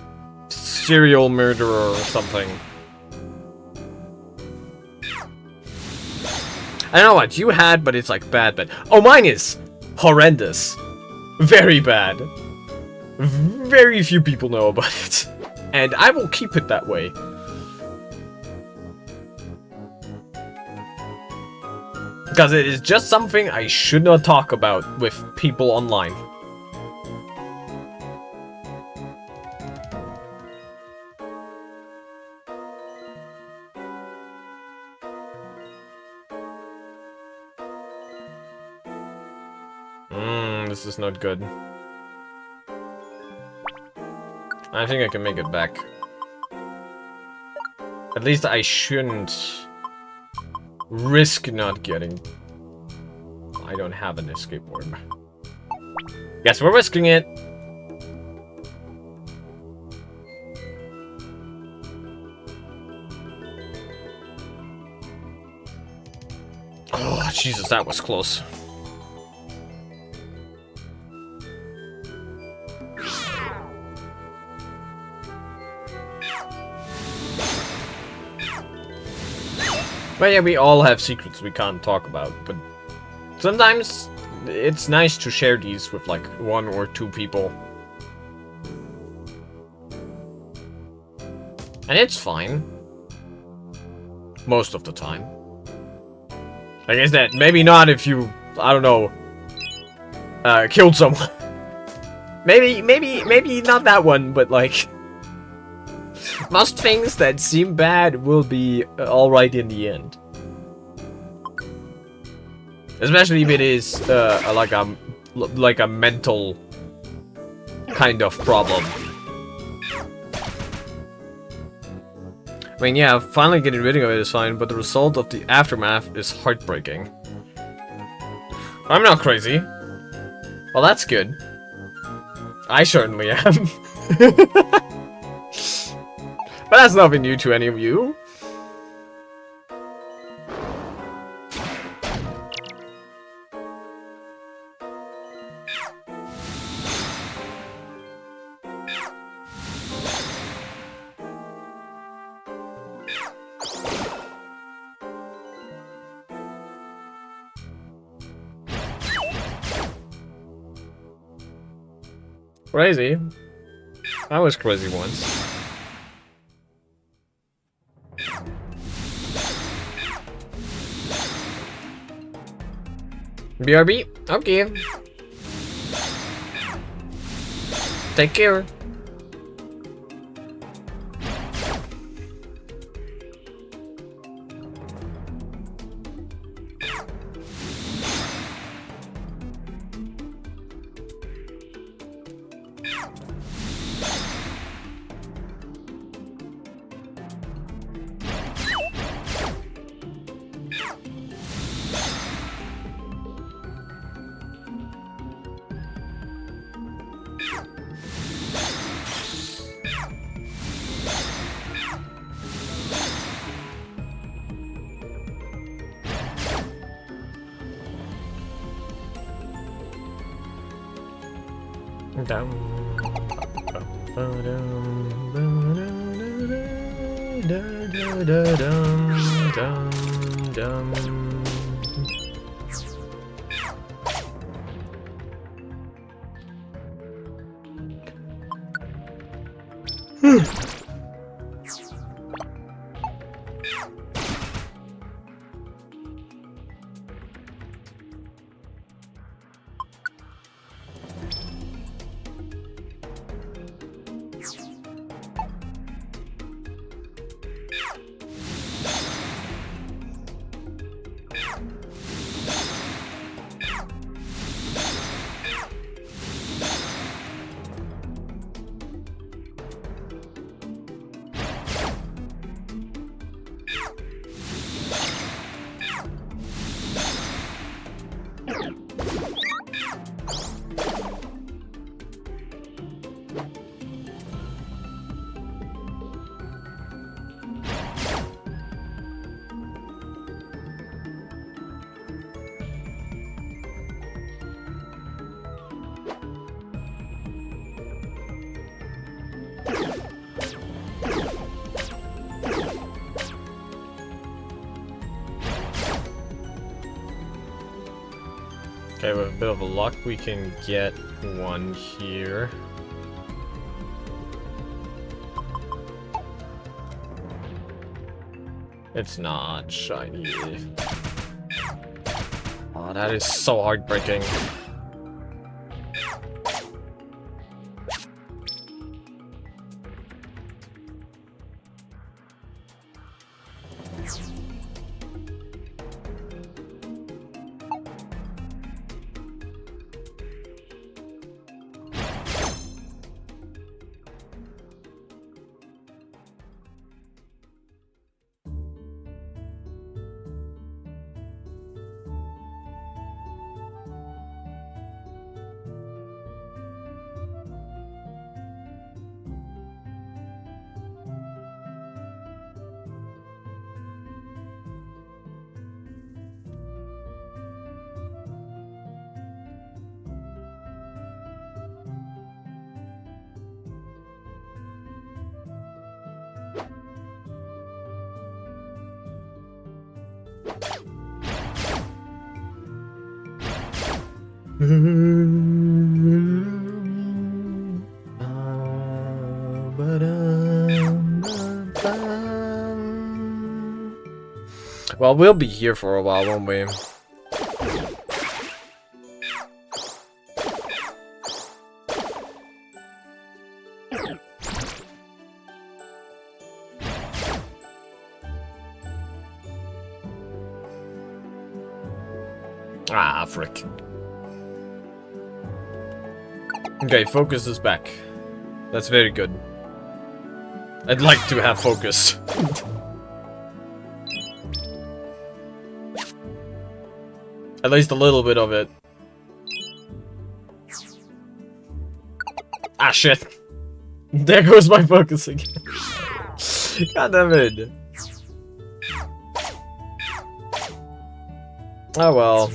serial murderer or something. I don't know what you had, but it's like bad. Oh, mine is horrendous. Very bad. Very few people know about it. And I will keep it that way. Because it is just something I should not talk about with people online. This is not good. I think I can make it back. At least I shouldn't risk not getting... I don't have an escape orb. Guess we're risking it. Oh, Jesus, that was close. But yeah, we all have secrets we can't talk about, but sometimes it's nice to share these with like 1 or 2 people. And it's fine. Most of the time. I guess that maybe not if you, I don't know, killed someone. maybe not that one, but like... most things that seem bad will be alright in the end. Especially if it is like a mental kind of problem. I mean, yeah, finally getting rid of it is fine, but the result of the aftermath is heartbreaking. I'm not crazy. Well, that's good. I certainly am. But that's nothing new to any of you. Crazy. I was crazy once. BRB? Okay. Take care. Dum. Okay, with a bit of luck, we can get one here. It's not shiny. Oh, that is so heartbreaking. Well, we'll be here for a while, won't we? Ah, frick. Okay, focus is back. That's very good. I'd like to have focus. At least a little bit of it. Ah, shit. There goes my focus again. God damn it. Oh well.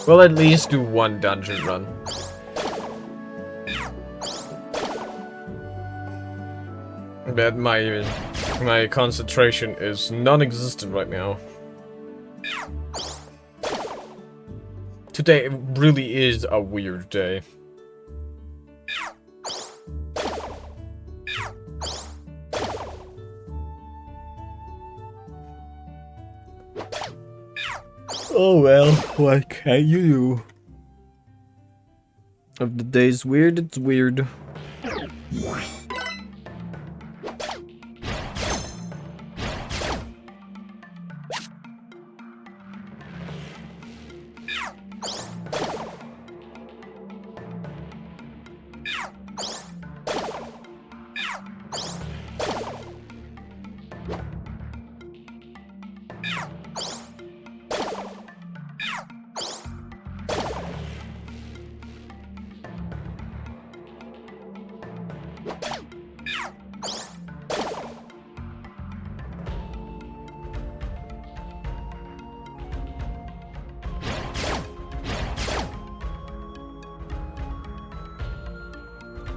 We'll at least do one dungeon run. But my concentration is non-existent right now. Today really is a weird day. Oh well, what can you do? If the day's weird, it's weird.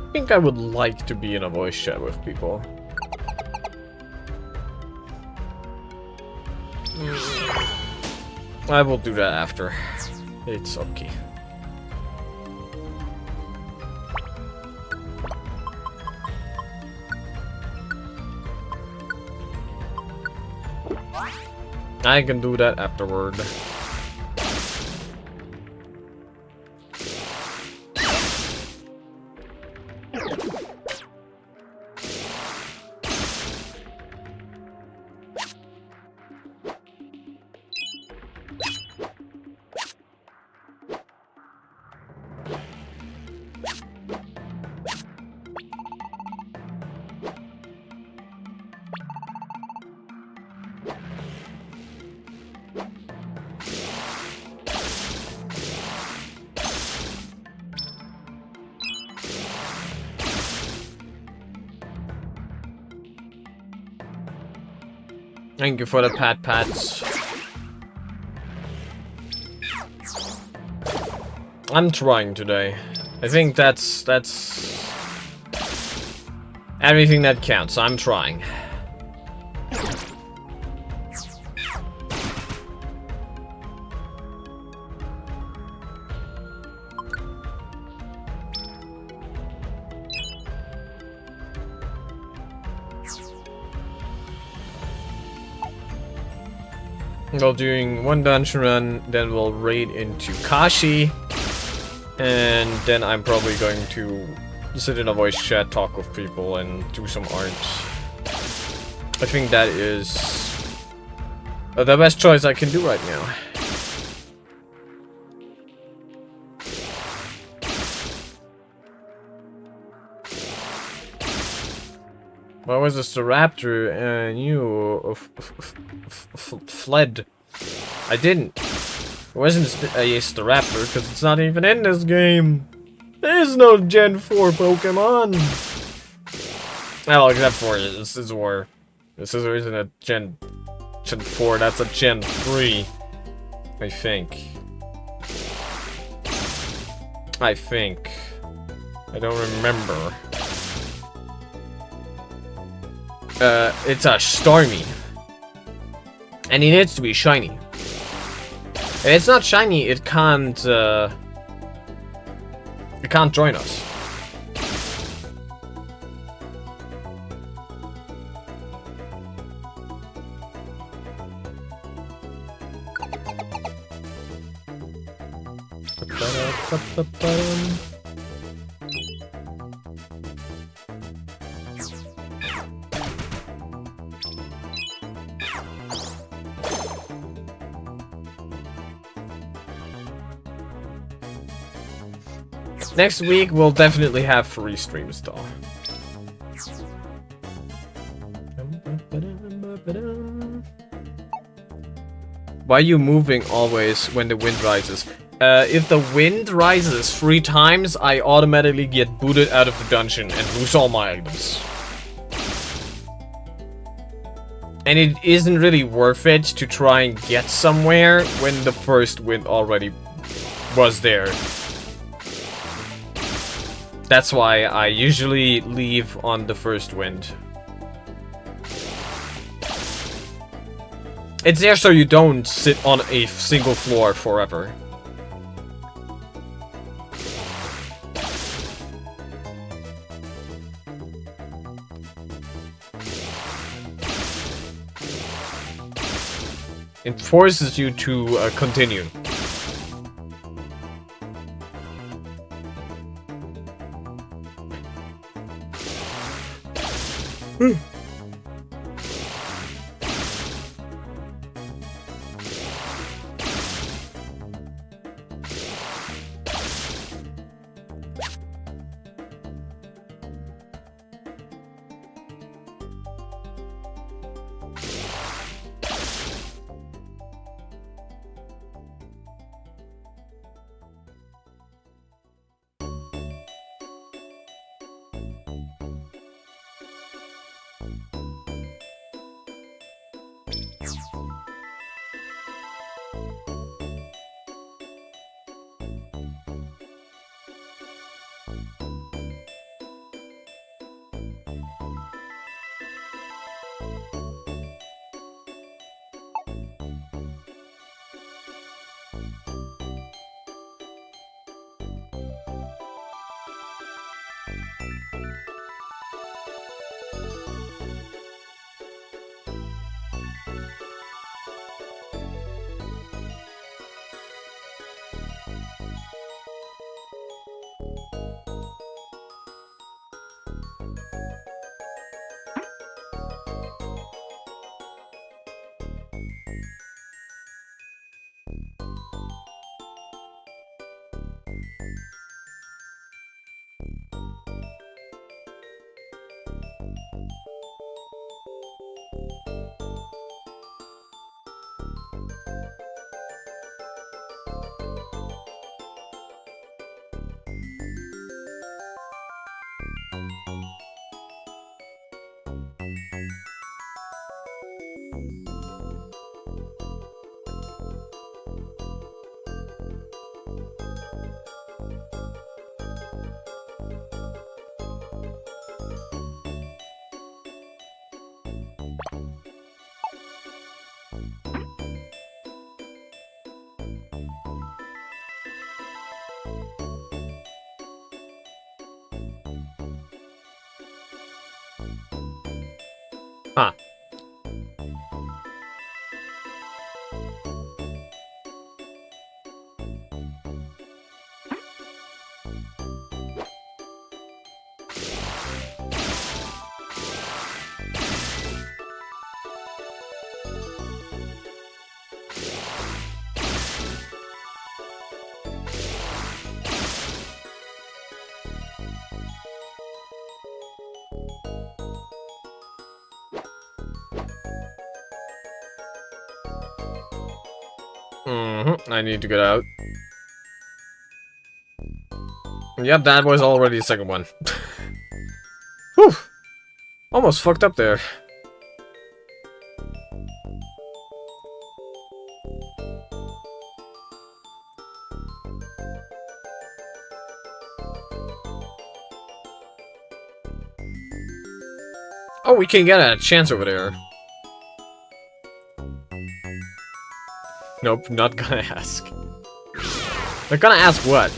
I think I would like to be in a voice chat with people. I will do that after. It's okay. I can do that afterward. Thank you for the pats. I'm trying today. I think that's everything that counts. I'm trying. We'll doing one dungeon run, then we'll raid into Kashi, and then I'm probably going to sit in a voice chat, talk with people, and do some art. I think that is the best choice I can do right now. Why was this the raptor and you fled? I didn't. It wasn't the raptor because it's not even in this game. There's no Gen 4 Pokemon. Well, except for the Scizor. The Scizor isn't a Gen 4, that's a Gen 3. I think. I don't remember. It's a Starmie. And it needs to be shiny. If it's not shiny, it can't join us. Next week, we'll definitely have free streams, though. Why are you moving always when the wind rises? If the wind rises 3 times, I automatically get booted out of the dungeon and lose all my items. And it isn't really worth it to try and get somewhere when the first wind already was there. That's why I usually leave on the first wind. It's there so you don't sit on a single floor forever. It forces you to continue. Huh. I need to get out. Yep, that was already the second one. Whew. Almost fucked up there. Oh, we can get a chance over there. Nope, not gonna ask. They're gonna ask what?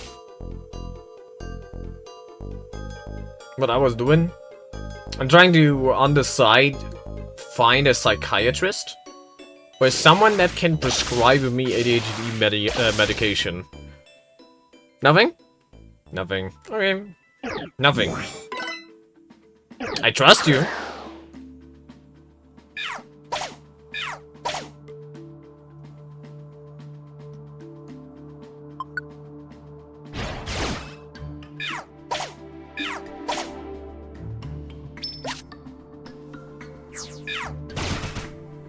What I was doing? I'm trying to, on the side, find a psychiatrist. Or someone that can prescribe me ADHD medication. Nothing? Nothing. Okay. Nothing. I trust you.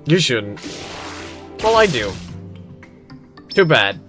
You shouldn't. Well, I do. Too bad.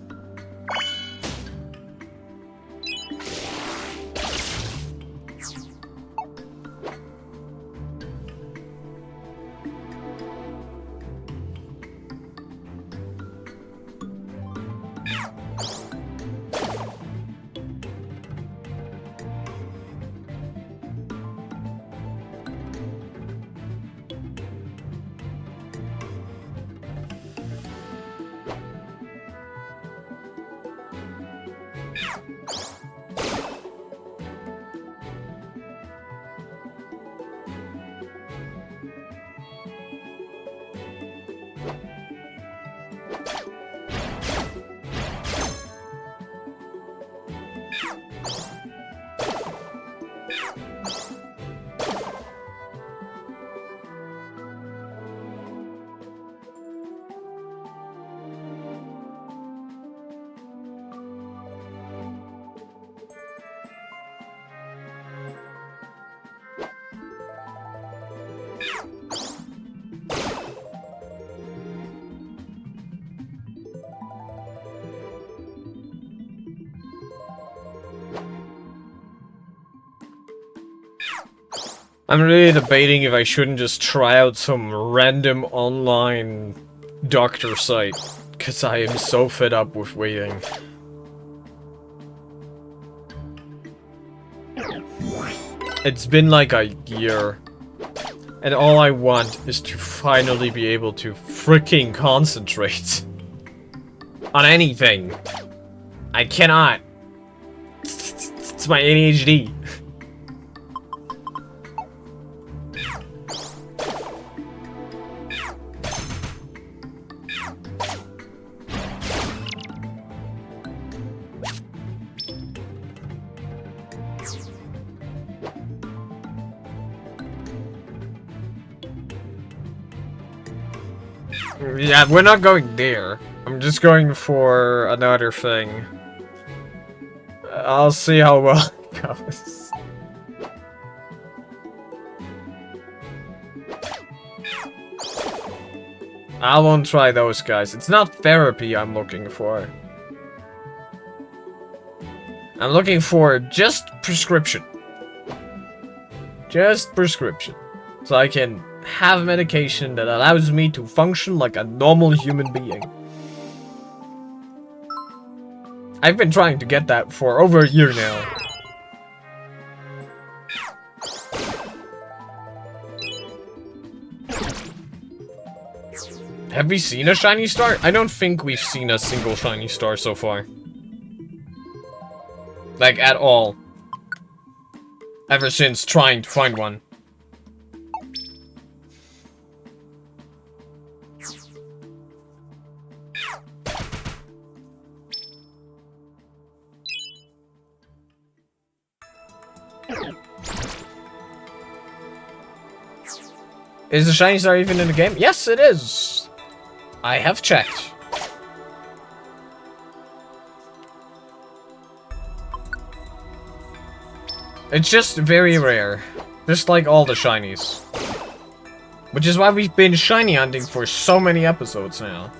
I'm really debating if I shouldn't just try out some random online doctor site, because I am so fed up with waiting. It's been like a year, and all I want is to finally be able to freaking concentrate on anything. I cannot. It's my ADHD. Yeah, we're not going there. I'm just going for another thing. I'll see how well it goes. I won't try those guys. It's not therapy I'm looking for. I'm looking for just prescription. Just prescription. So I can have medication that allows me to function like a normal human being. I've been trying to get that for over a year now. Have we seen a shiny star? I don't think we've seen a single shiny star so far. Like, at all. Ever since trying to find one. Is the shiny star even in the game? Yes, it is! I have checked. It's just very rare. Just like all the shinies. Which is why we've been shiny hunting for so many episodes now.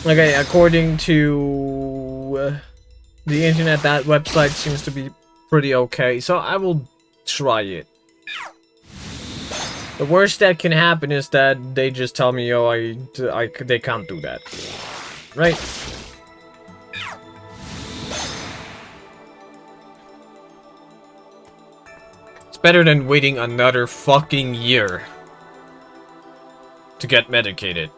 Okay, according to the internet, that website seems to be pretty okay, so I will try it. The worst that can happen is that they just tell me, oh, they can't do that. Right? It's better than waiting another fucking year. to get medicated.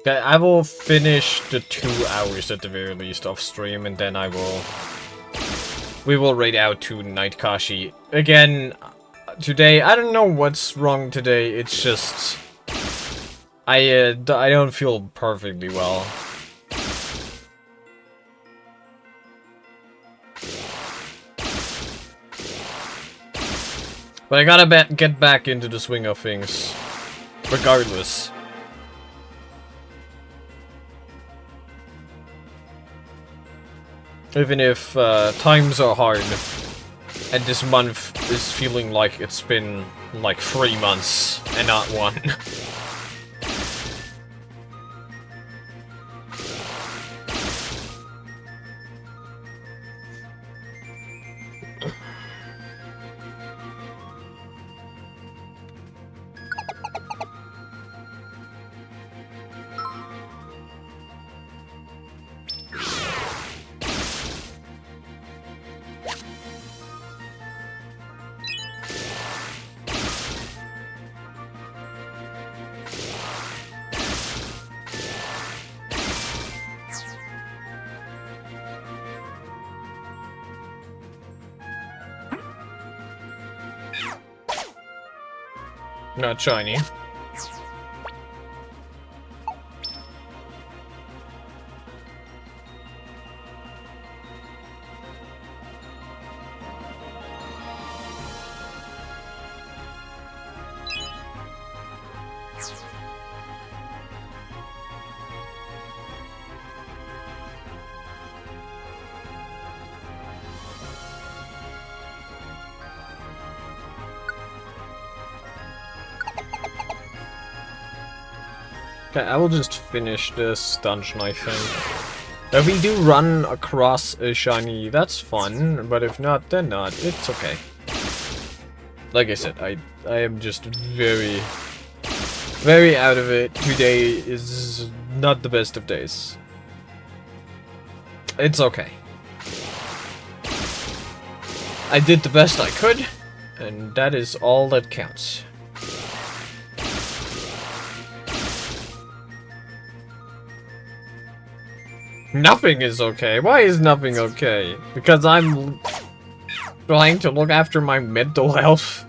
Okay, I will finish the 2 hours at the very least of stream, and then we will raid out to Night Kashi. Again, today, I don't know what's wrong today, it's just... I don't feel perfectly well. But I gotta get back into the swing of things, regardless. Even if times are hard, and this month is feeling like it's been like 3 months and not 1. Not shiny. Okay, I will just finish this dungeon, I think. If we do run across a shiny, that's fun, but if not, then not. It's okay. Like I said, I am just very out of it. Today is not the best of days. It's okay. I did the best I could, and that is all that counts. Nothing is okay. Why is nothing okay? Because I'm trying to look after my mental health.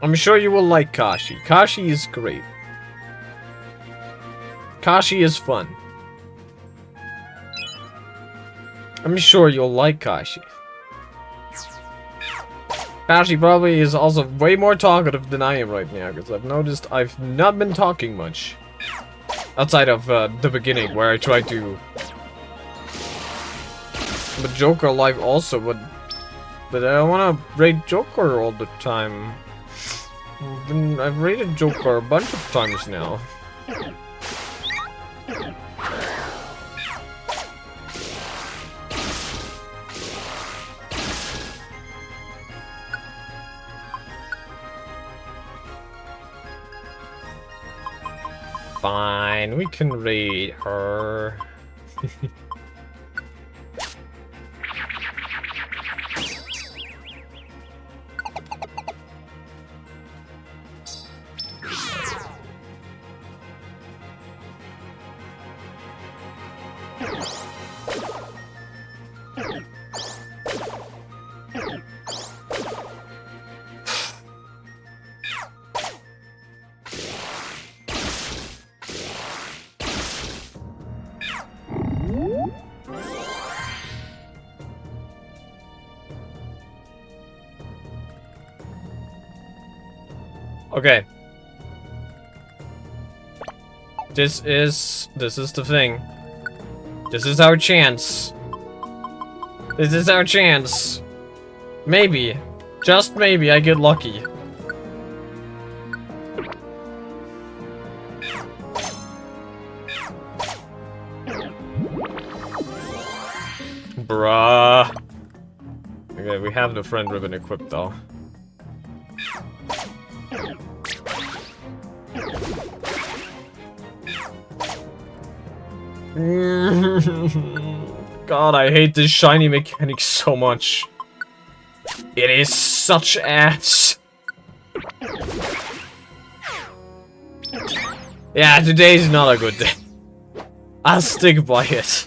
I'm sure you will like Kashi. Kashi is great. Kashi is fun. I'm sure you'll like Kashi. Kashi probably is also way more talkative than I am right now, because I've noticed I've not been talking much. Outside of the beginning, where I tried to... But Joker Live also, but I don't want to raid Joker all the time. I've raided Joker a bunch of times now. Fine, we can raid her. Okay. This is the thing. This is our chance. This is our chance. Maybe, just maybe, I get lucky. Bruh. Okay, we have the friend ribbon equipped though. God, I hate this shiny mechanic so much. It is such ass. Yeah, today's not a good day. I'll stick by it.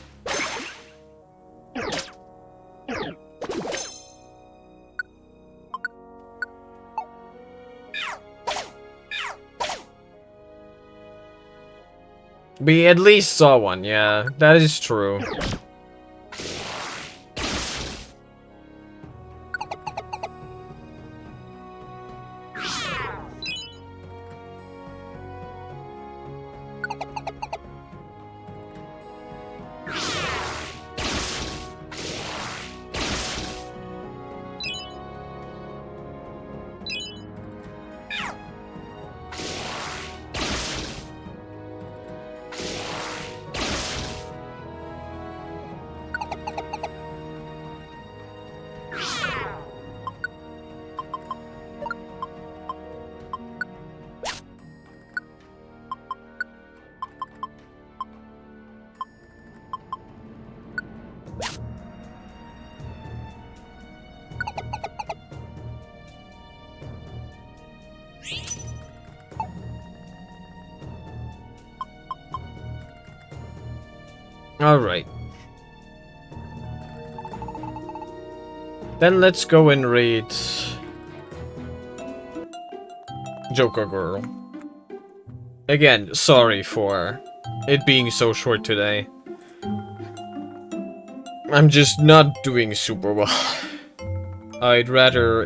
We at least saw one, yeah, that is true. Alright. Then let's go and raid Joker Girl. Again, sorry for it being so short today. I'm just not doing super well. I'd rather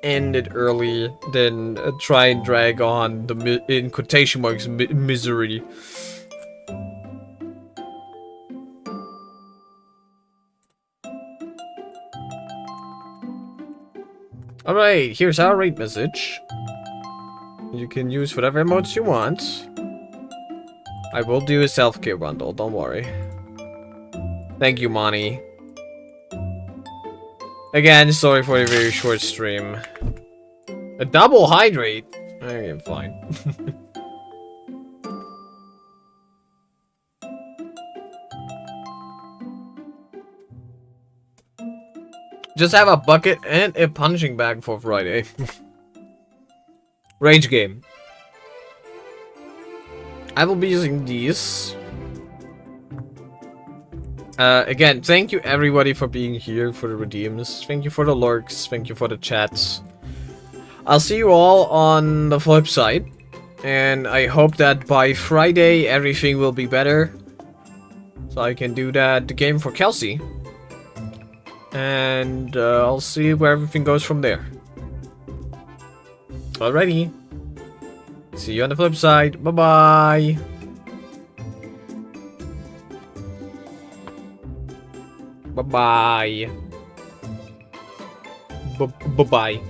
end it early than try and drag on the in quotation marks misery. Alright, here's our rate message. You can use whatever emotes you want. I will do a self-care bundle, don't worry. Thank you, Monty. Again, sorry for a very short stream. A double hydrate? I am fine. Just have a bucket and a punching bag for Friday. Rage game. I will be using these. Again, thank you everybody for being here, for the redeems. Thank you for the lurks. Thank you for the chats. I'll see you all on the flip side. And I hope that by Friday everything will be better. So I can do the game for Kelsey. And I'll see where everything goes from there. Alrighty. See you on the flip side. Bye-bye. Bye-bye. Bye-bye.